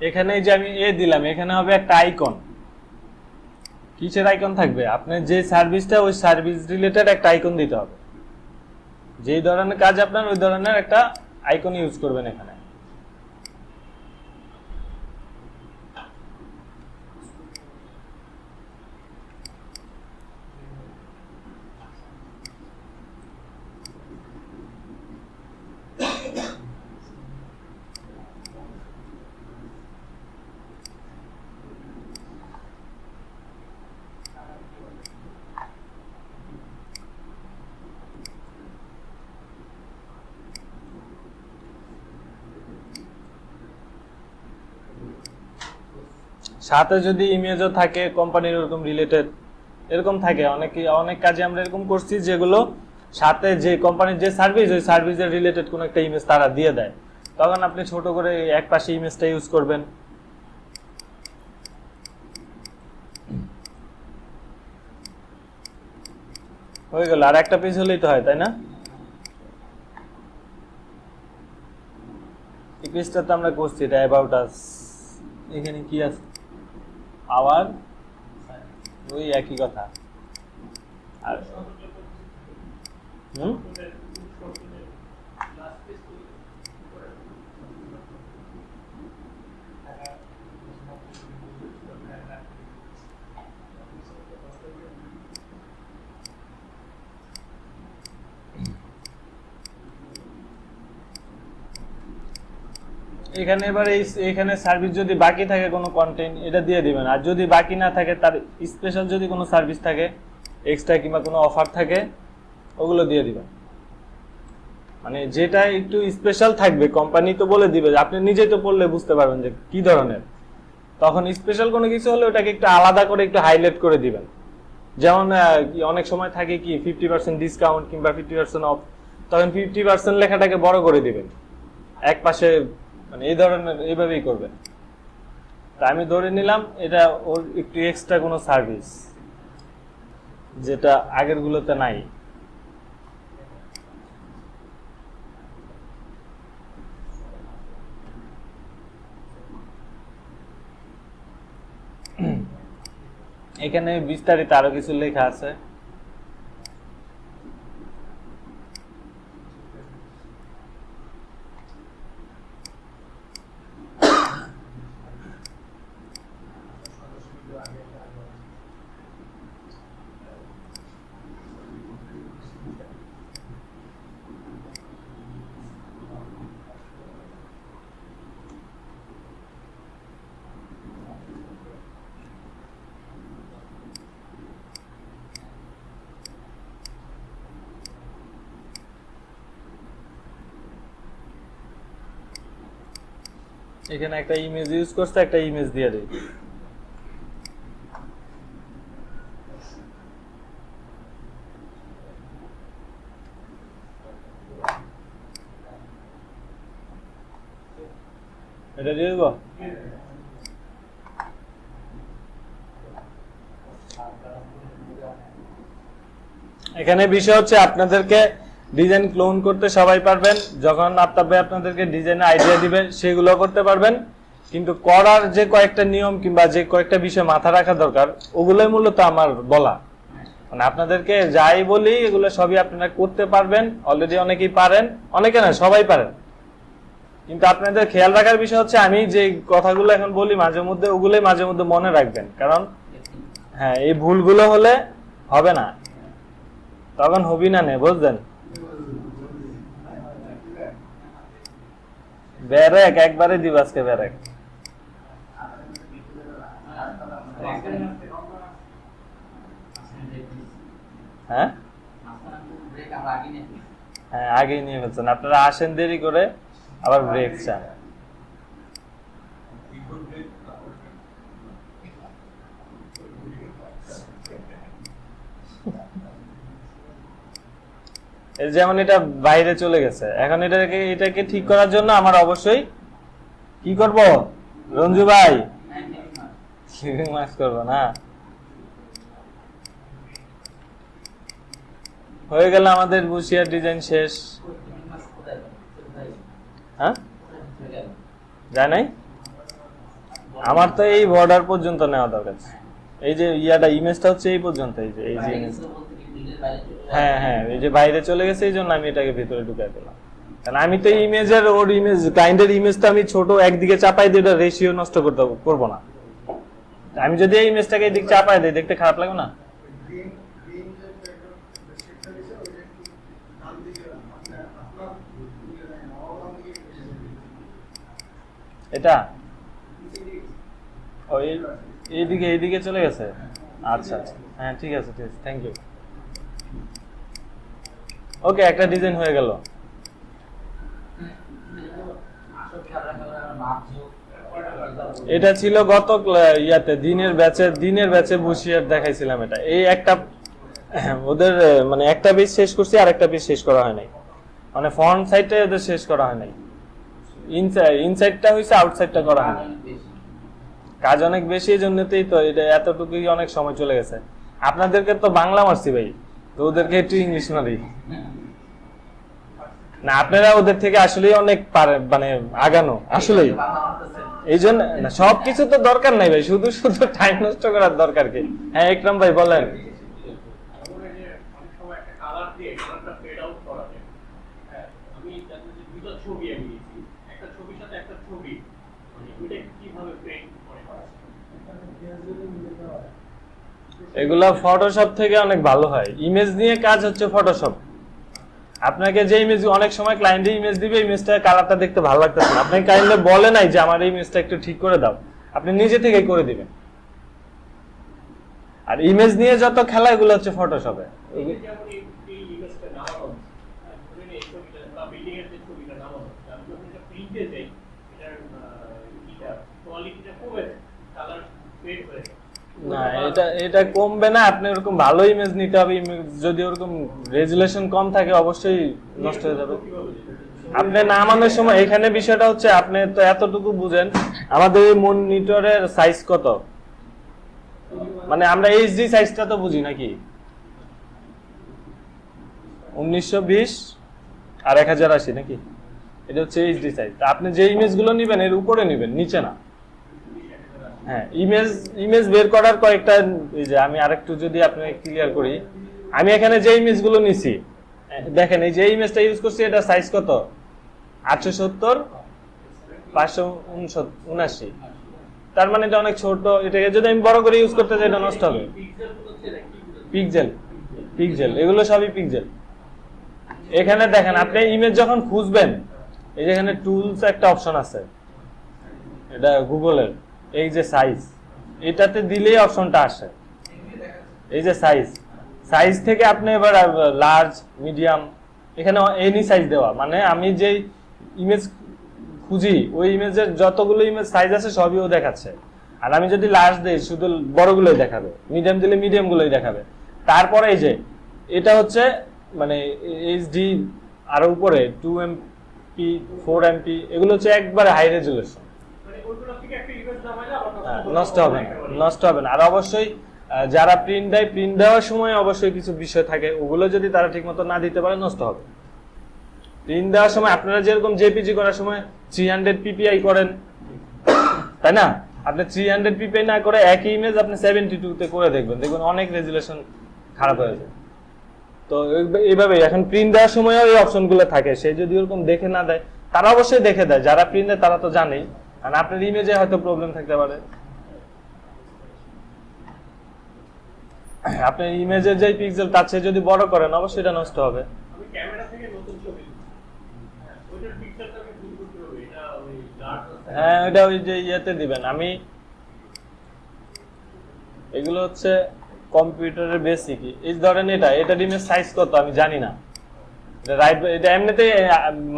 এখানে যে আমি দিলাম, এখানে হবে একটা আইকন। কিসের আইকন থাকবে? আপনার যে সার্ভিসটা, ওই সার্ভিস রিলেটেড একটা আইকন দিতে হবে। যেই ধরনের কাজ আপনার, ওই ধরনের একটা আইকন ইউজ করবেন এখানে। সাথে যদি ইমেজও থাকে কোম্পানির ওরকম রিলেটেড, এরকম থাকে অনেক কাজে আমরা এরকম করছি, যেগুলো সাথে যে কোম্পানির যে সার্ভিস, ওই সার্ভিসের রিলেটেড কোনো একটা ইমেজ তারা দিয়ে দেয়, তখন আপনি ছোট করে এক পাশে ইমেজটা ইউজ করবেন। হয়ে গেল। আর একটা পেজ হলেই তো হয়, তাই না? এই পেজটা তো আমরা করছি, এটা অ্যাবাউট আস। এখানে কি আছে? আওয়ার, ওই একই কথা। আর এখানে এবার এখানে সার্ভিস যদি বাকি থাকে কোনো কন্টেন্ট, এটা দিয়ে দিবেন। আর যদি বাকি না থাকে, তার স্পেশাল যদি কোনো সার্ভিস থাকে, এক্সট্রা কিংবা কোনো অফার থাকে, ওগুলো দিয়ে দিবেন। মানে যেটা একটু স্পেশাল থাকবে, কোম্পানি তো বলে দিবে, আপনি নিজেই তো পড়লে বুঝতে পারবেন যে কি ধরনের। তখন স্পেশাল কোনো কিছু হলে ওটাকে একটু আলাদা করে একটু হাইলাইট করে দিবেন। যেমন অনেক সময় থাকে কি 50% ডিসকাউন্ট কিংবা 50% অফ, তখন 50% লেখাটাকে বড় করে দিবেন এক পাশে, মানে এই ধরনের, এইভাবেই করবেন। তা আমি ধরে নিলাম এটা ওর একটু এক্সট্রা কোনো সার্ভিস, যেটা আগের গুলোতে নাই। এখানে বিস্তারিত আরো কিছু লেখা আছে। এখানে একটা ইমেজ ইউজ করতে, একটা ইমেজ দিয়ে দেই। এটা দিয়ে দেবো। এখানে বিষয় হচ্ছে আপনাদেরকে ডিজাইন ক্লোন করতে সবাই পারবেন। যখন আপনাদেরকে ডিজাইনের আইডিয়া দিবে, সেগুলো করতে পারবেন। কিন্তু করার যে কয়েকটা নিয়ম কিংবা যে কয়েকটা বিষয় মাথা রাখা দরকার, ওগুলোই মূলত আমার বলা। মানে আপনাদেরকে যাই বলি, এগুলো সবই আপনারা করতে পারবেন। অলরেডি অনেকেই পারেন, অনেকে না, সবাই পারেন। কিন্তু আপনাদের খেয়াল রাখার বিষয় হচ্ছে, আমি যে কথাগুলো এখন বলি মাঝে মধ্যে, ওগুলোই মাঝে মধ্যে মনে রাখবেন। কারণ হ্যাঁ, এই ভুলগুলো হলে হবে না, তখন হবি না নে, বুঝলেন? ব্যারেক একবারে দিব আজকে, ব্যারেক। হ্যাঁ হ্যাঁ, আগেই নিয়ে ফেলছেন আপনারা, আসেন দেরি করে আবার ব্রেক চান। যেমন এটা বাইরে চলে গেছে, এখন এটাকে ঠিক করার জন্য আমার অবশ্যই কি করব রঞ্জু ভাই? স্লিপিং মাস্ক করবো না? হয়ে গেল আমাদের বুশিয়ার ডিজাইন শেষ। হ্যাঁ, যায় নাই? আমার তো এই বর্ডার পর্যন্ত নেওয়া দরকার। এই যে ইয়াটা ইমেজটা হচ্ছে এই পর্যন্ত, এই যে ইমেজ। হ্যাঁ হ্যাঁ, এই যে বাইরে চলে গেছে, এই জন্য আমি এটাকে ভিতরে ঢুকাই দিলাম। কারণ আমি তো ইমেজের ওর ইমেজ ক্লায়েন্টের ইমেজটা আমি ছোট একদিকে চাপাই দিয়ে রেশিও নষ্ট করবো না। আমি যদি এই ইমেজটাকে এদিকে চাপাই দিই, দেখতে খারাপ লাগবে না? এটা এইদিকে চলে গেছে। আচ্ছা আচ্ছা, হ্যাঁ ঠিক আছে, ঠিক আছে, থ্যাংক ইউ। ওকে, একটা ডিজাইন হয়ে গেল। এটা ছিল গত ইয়াতে দিনের ব্যাচে বুশিয়ার দেখাইছিলাম। এটা এই একটা ওদের মানে একটা পিস শেষ করছি, আর একটা পিস শেষ করা হয় নাই। মানে ফ্রন্ট সাইডটা ওদের শেষ করা হয় নাই, ইনসাইডটা হইছে, আউটসাইডটা করা হয় নাই। কাজ অনেক বেশি, এই জন্যতেই তো এটা এতটুকুই অনেক সময় চলে গেছে। আপনাদেরকে তো বাংলা মারছি ভাই, তো ওদেরকে একটু ইংলিশ মারি না। আপনারা ওদের থেকে আসলেই অনেক মানে আগানো আসলেই, এই জন্য সবকিছু তো দরকার নাই ভাই, শুধু শুধু টাইম নষ্ট করার দরকার কি? হ্যাঁ একরাম ভাই বলেন। এগুলা ফটোশপ থেকে অনেক ভালো হয়। ইমেজ নিয়ে কাজ হচ্ছে ফটোশপ। আপনাকে যে ইমেজ, অনেক সময় ক্লায়েন্টে ইমেজ দিবে, ইমেজটা কালারটা দেখতে ভালো লাগতেছে না, আপনি ক্লায়েন্টে বলে নাই যে আমার এই ইমেজটা একটু ঠিক করে দাও, আপনি নিজে থেকে করে দিবেন। আর ইমেজ নিয়ে যত খেলা, এগুলো হচ্ছে ফটোশপে। না, এটা কমবে না। আপনি ওরকম ভালো ইমেজ নিতে হবে। যদি ওরকম রেজুলেশন কম থাকে, অবশ্যই নষ্ট হয়ে যাবে। আপনি নামানোর সময় এখানে বিষয়টা হচ্ছে, আপনি তো এতটুকু বুঝেন, আমাদের মনিটরের সাইজ কত, মানে আমরা এইচডি সাইজটা তো বুঝি নাকি, 1920 আর 1080 নাকি, এটা হচ্ছে এইচডি সাইজ। আপনি যে ইমেজগুলো নেবেন এর উপরে নেবেন, নিচে না। হ্যাঁ, ইমেজ বের করার কয়েকটা, এই যে আমি আরেকটু যদি আপনাকে ক্লিয়ার করি, আমি এখানে যে ইমেজগুলো নিছি দেখেন, এই যে ইমেজটা ইউজ করছি, এটা সাইজ কত, 870 579। তার মানে এটা অনেক ছোট। এটাকে যদি আমি বড় করে ইউজ করতে চাই, এটা নষ্ট হবে। পিক্সেল এগুলো সবই পিক্সেল। এখানে দেখেন, আপনি ইমেজ যখন খুঁজবেন, এই যে এখানে টুলস একটা অপশন আছে, এটা গুগলের, এই যে সাইজ, এটাতে দিলেই অপশনটা আসে। এই যে সাইজ থেকে আপনি এবার লার্জ, মিডিয়াম, এখানে এনি সাইজ দেওয়া, মানে আমি যে ইমেজ খুঁজি ওই ইমেজের যতগুলো ইমেজ সাইজ আছে সবই ও দেখাচ্ছে। আর আমি যদি লার্জ দেই, শুধু বড়গুলোই দেখাবে, মিডিয়াম দিলে মিডিয়াম গুলোই দেখাবে। তারপরে এই যে এটা হচ্ছে মানে এইচডি, আর উপরে 2MP 4MP, এগুলো হচ্ছে একবারে হাই রেজুলেশন, নষ্ট হবে না। আর অবশ্যই যারা প্রিন্ট দেওয়ার সময় অবশ্যই কিছু বিষয় থাকে, ওগুলো যদি তারা ঠিক মতো না দিতে পারে, নষ্ট হবে। প্রিন্ট দেওয়ার সময় আপনারা যেরকম জেপিজি করার সময় 300 PPI করেন, তাই না? আপনি 300 PPI না করে একই ইমেজ আপনি 72 তে করে দেখবেন অনেক রেজুলেশন খারাপ হয়ে যায়। তো এইভাবে এখন প্রিন্ট দেওয়ার সময় এই অপশনগুলো থাকে, সে যদি ওরকম দেখে না দেয়, তারা অবশ্যই দেখে দেয়, যারা প্রিন্ট দেয় তারা তো জানেই। আর আপনার ইমেজে হয়তো প্রবলেম থাকতে পারে। আপনি ইমেজের যে পিক্সেল তার চেয়ে যদি বড় করেন অবশ্যই এটা নষ্ট হবে। আমি ক্যামেরা থেকে নতুন ছবি ওইটার পিকচারটাকে ভুল করতে হবে, এটা ওই ডার্ক হ্যাঁ এটা ওই যে ইয়েতে দিবেন। আমি এগুলো হচ্ছে কম্পিউটারের বেসিক। এই ধরেন এটা ডিমের সাইজ কত আমি জানি না, এটা রাইট এটা এমনিতে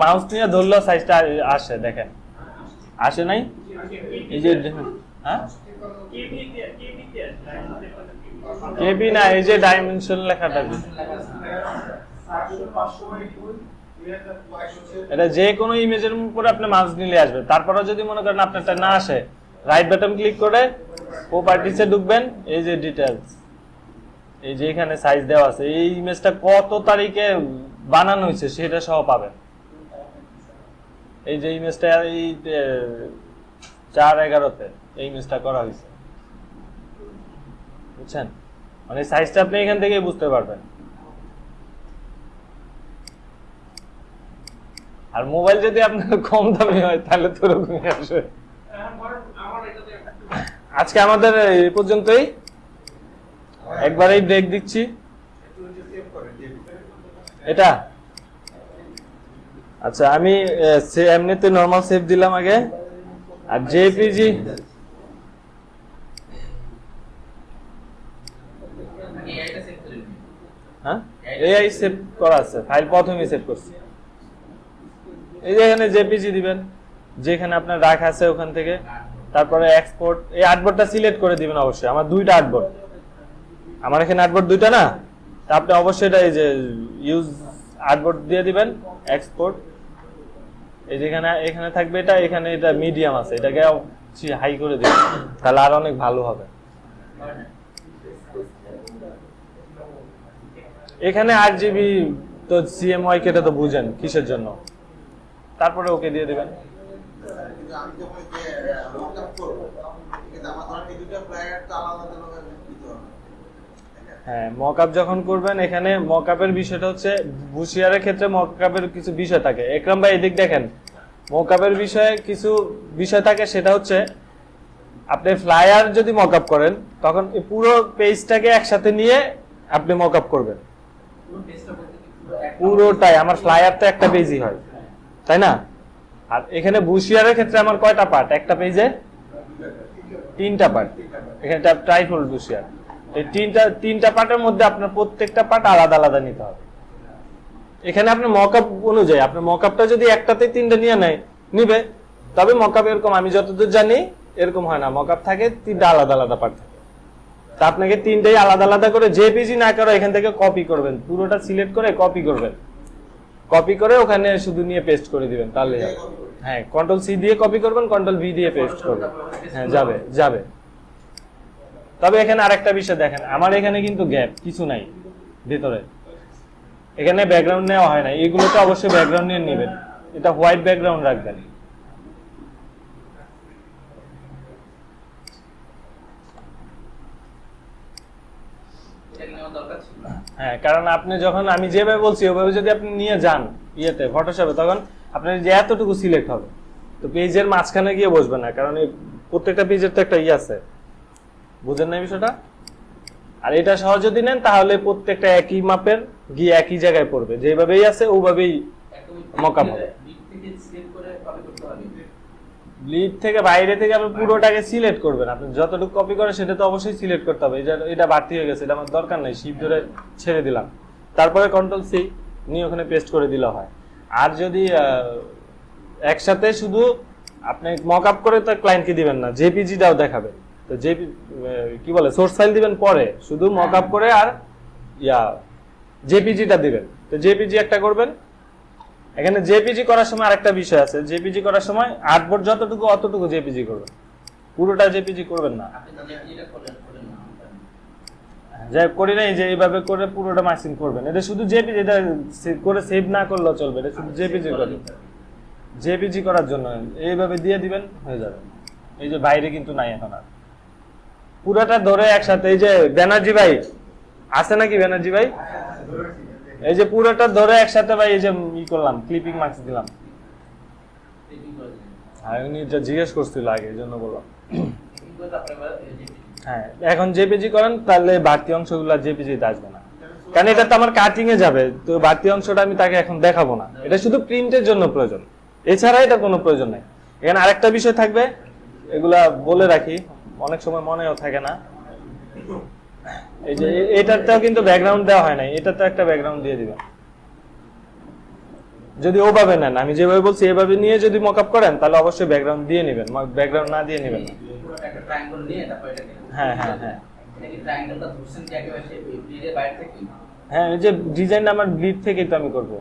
মাউস নিয়ে ধরলেও সাইজটা আসে, দেখেন আসে নাই এই যে হ্যাঁ কেবি না, এই যে ডাইমেনশন লেখাটা এটা যে কোনো ইমেজের উপরে আপনি মাউস নিলে আসবে। তারপরে যদি মনে করেন আপনারটা না আসে, রাইট বাটন ক্লিক করে প্রপার্টিসে ঢুকবেন, এই যে ডিটেইলস, এই যে এখানে সাইজ দেওয়া আছে, এই ইমেজটা কত তারিখে বানানো হয়েছে সেটা সহ পাবেন। এই যে ইমেজটা এই 4/11-তে এই ইমেজটা করা হয়েছে, বুঝছেন? মানে সাইজটা আপনি এখান থেকেই বুঝতে পারবেন। আর মোবাইল যদি আপনার কম দামি হয় তাহলে তো ওরকমই আসবে। আজকে আমাদের এই পর্যন্তই, একবারেই ব্রেক দিচ্ছি। এটা আচ্ছা আমি এমনিতে নরমাল সেভ দিলাম আগে, আর জেপিজি হ্যাঁ এআই সেভ করা আছে, ফাইল প্রথমেই সেভ করছি। এই যে এখানে জেপিজি দিবেন, যেখানে আপনার রাখা আছে ওখান থেকে, তারপরে এক্সপোর্ট, এই আর্টবোর্ডটা সিলেক্ট করে দিবেন অবশ্যই। আমার দুইটা আর্টবোর্ড, আমার এখানে আর্টবোর্ড দুইটা না, তা আপনি অবশ্যই এটা এই যে ইউজ আর্টবোর্ড দিয়ে দিবেন, এক্সপোর্ট। এই যেখানে এখানে থাকবে এটা, এখানে এটা মিডিয়াম আছে, এটাকে হাই করে দিবেন, তাহলে আর অনেক ভালো হবে। এখানে 8 GB তো সিএমওয়াই কেটে তো বুঝেন কিসের জন্য, তারপরে ওকে দিয়ে দিবেন। হ্যাঁ মকআপ যখন করবেন, এখানে মকআপের বিষয়টা হচ্ছে বুশিয়ারের ক্ষেত্রে মকআপের কিছু বিষয় থাকে। একরাম ভাই এদিক দেখেন, মকআপের বিষয়ে কিছু বিষয় থাকে, সেটা হচ্ছে আপনি ফ্লায়ার যদি মকআপ করেন তখন এই পুরো পেজটাকে একসাথে নিয়ে আপনি মকআপ করবেন, পুরোটাই। আমার ফ্লায়ার তো একটা পেজই হয়, তাই না? আর এখানে বুশিয়ারের ক্ষেত্রে আমার কয়টা পার্ট? একটা পেজে 3টা পার্ট, এখানে ট্রাইফোল্ড বুশিয়ার। এই তিনটা পার্টের মধ্যে আপনার প্রত্যেকটা পার্ট আলাদা আলাদা নিতে হবে। এখানে আপনি মকআপ অনুযায়ী, আপনার মকআপটা যদি একটাতে 3টা নিয়ে নিবে, তবে মকআপ এরকম আমি যতদূর জানি এরকম হয় না, মকআপ থাকে 3টা আলাদা আলাদা পার্ট থাকে। তা আপনাকে 3টাই আলাদা আলাদা করে জেপিজি না করে এখান থেকে কপি করবেন, পুরোটা সিলেক্ট করে কপি করবেন, কপি করে ওখানে শুধু নিয়ে পেস্ট করে দিবেন, তাহলে হ্যাঁ কন্ট্রোল-সি দিয়ে কপি করবেন, কন্ট্রোল-ভি দিয়ে পেস্ট করবেন, হ্যাঁ যাবে। তবে এখানে আরেকটা বিষয় দেখেন, আমার এখানে কিন্তু গ্যাপ কিছু নাই ভিতরে, এখানে ব্যাকগ্রাউন্ড নেওয়া হয় না। এগুলোতে অবশ্যই ব্যাকগ্রাউন্ড নিয়ে নেবেন, এটা হোয়াইট ব্যাকগ্রাউন্ড রাখবেন। হ্যাঁ কারণ আপনি যখন আমি যেভাবে বলছি ওভাবে যদি আপনি নিয়ে যান ইয়েতে ফটোশপে, তখন আপনার যে এতটুকু সিলেক্ট হবে, তো পেজের মাঝখানে গিয়ে বসবে না, কারণ এই প্রত্যেকটা পেজের তো একটা আছে, বুঝেন না বিষয়টা? আর এটা সহ যদি নেন তাহলে প্রত্যেকটা একই মাপের গিয়ে একই জায়গায় পড়বে, যেভাবেই আছে ওভাবেই মকআপ হবে। লিড থেকে বাইরে থেকে আপনি পুরোটাকে সিলেক্ট করবেন, আপনি যতটুকু কপি করে সেটা তো অবশ্যই সিলেক্ট করতে হবে। এটা বাড়তি হয়ে গেছে, এটা আমার দরকার নেই, শিফট ধরে ছেড়ে দিলাম, তারপরে কন্ট্রোল-সি নিয়ে ওখানে পেস্ট করে দিলে হয়। আর যদি একসাথে শুধু আপনি মকআপ করে তো ক্লায়েন্টকে দিবেন না, জেপিজিটাও দেখাবে, তো কি বলে সোর্স ফাইল দিবেন পরে, শুধু মকআপ করে আর জেপিজিটা দিবেন। তো জেপিজি একটা করবেন। এখানে জেপিজি করার সময় আরেকটা বিষয় আছে, জেপিজি করার সময় আর্টবোর্ড যতটুকু অতটুকু জেপিজি করবেন, পুরোটা জেপিজি করবেন না। যাই করি নাই যে এইভাবে করে পুরোটা মার্কিং করবেন, এটা শুধু জেপিজি, এটা করে সেভ না করলেও চলবে, এটা শুধু জেপিজি করবেন। জেপিজি করার জন্য এইভাবে দিয়ে দিবেন, হয়ে যাবে। এই যে বাইরে কিন্তু নাই এখন আর, পুরোটা ধরে একসাথে। এই যে ব্যানার্জি ভাই আছে নাকি? ব্যানার্জি ভাই এই যে পুরোটা ধরে একসাথে ভাই এই যে করলাম, ক্লিপিং মার্কস দিলাম। উনি জিজ্ঞেস করছিল আগে, এই জন্য বললাম। হ্যাঁ, এখন জেপিজি করেন তাহলে বাড়তি অংশগুলো জেপিজিতে আসবে না, কারণ এটা তো আমার কাটিং এ যাবে, তো বাড়তি অংশটা আমি তাকে এখন দেখাবো না, এটা শুধু প্রিন্টের জন্য প্রয়োজন, এছাড়া এটা কোনো প্রয়োজন নাই। এখানে আরেকটা বিষয় থাকবে, এগুলা বলে রাখি, অনেক সময় মনেও থাকে না। এই যে এটাতেও কিন্তু ব্যাকগ্রাউন্ড দেওয়া হয় নাই, এটাতে একটা ব্যাকগ্রাউন্ড দিয়ে দিবেন যদি ওভাবে নেন। আমি যেভাবে বলছি এভাবে নিয়ে যদি মকআপ করেন তাহলে অবশ্যই ব্যাকগ্রাউন্ড দিয়ে নেবেন, ব্যাকগ্রাউন্ড না দিয়ে নেবেন না। একটা ট্রায়াঙ্গেল নিয়ে তারপর এটাকে হ্যাঁ হ্যাঁ হ্যাঁ এটা কি ট্রায়াঙ্গেলটা ধরছেন কি একেবারে সেই ব্লিডের বাইরে থেকে? হ্যাঁ, এই যে ডিজাইনটা আমার ব্লিড থেকেই তো আমি করব।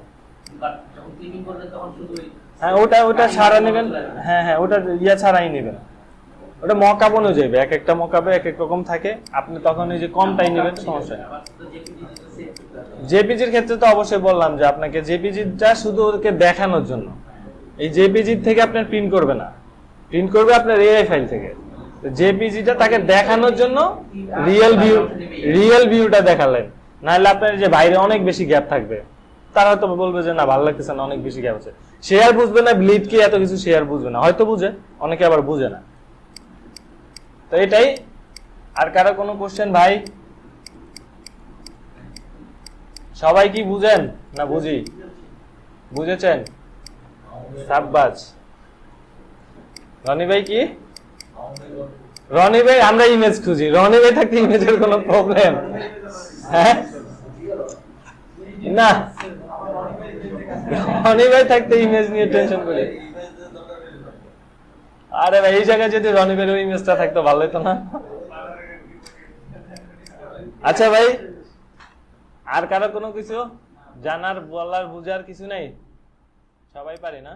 বাট যখন ক্লিপিং করবেন তখন শুধু হ্যাঁ, ওটা সারা নেবেন। হ্যাঁ হ্যাঁ, ওটা ইয়া ছাড়াই নেবেন, ওটা মকআপ অনুযায়ী, এক একটা মকআপে এক এক রকম থাকে, আপনি তখন এই যে কমটাই নেবেন, সমস্যা নেই। জেপিজির ক্ষেত্রে তো অবশ্যই বললাম যে আপনাকে জেপিজিটা শুধু ওকে দেখানোর জন্য, এই জেপিজি থেকে আপনার প্রিন্ট করবে না, প্রিন্ট করবে আপনার এআই ফাইল থেকে। তো জেপিজিটা তাকে দেখানোর জন্য রিয়েল ভিউটা দেখালেন, নাহলে আপনার যে বাইরে অনেক বেশি গ্যাপ থাকবে, তারা হয়তো বলবে যে না ভালো লাগতেছে না, অনেক বেশি গ্যাপ আছে, সে আর বুঝবে না ব্লিড কি এত কিছু, সে আর বুঝবে না, হয়তো বুঝে, অনেকে আবার বুঝে না। তো এটাই। আর কারো কোনো কোশ্চেন ভাই? সবাই কি বুঝেন না বুঝি? বুঝেছেন? সাব্বাস। রনি ভাই কি? রনি ভাই আমরা ইমেজ খুঁজি, রনি ভাই থাকতে ইমেজের কোনো প্রবলেম? হ্যাঁ না, রনি ভাই থাকতে ইমেজ নিয়ে টেনশন করি। আরে ভাই, এই জায়গায় যদি রনি ভাইয়ের ইমেজটা থাকতো ভালো হতো না? আচ্ছা ভাই, আর কারো কোনো কিছু জানার, বলার, বুঝার কিছু নাই? সবাই পারি না?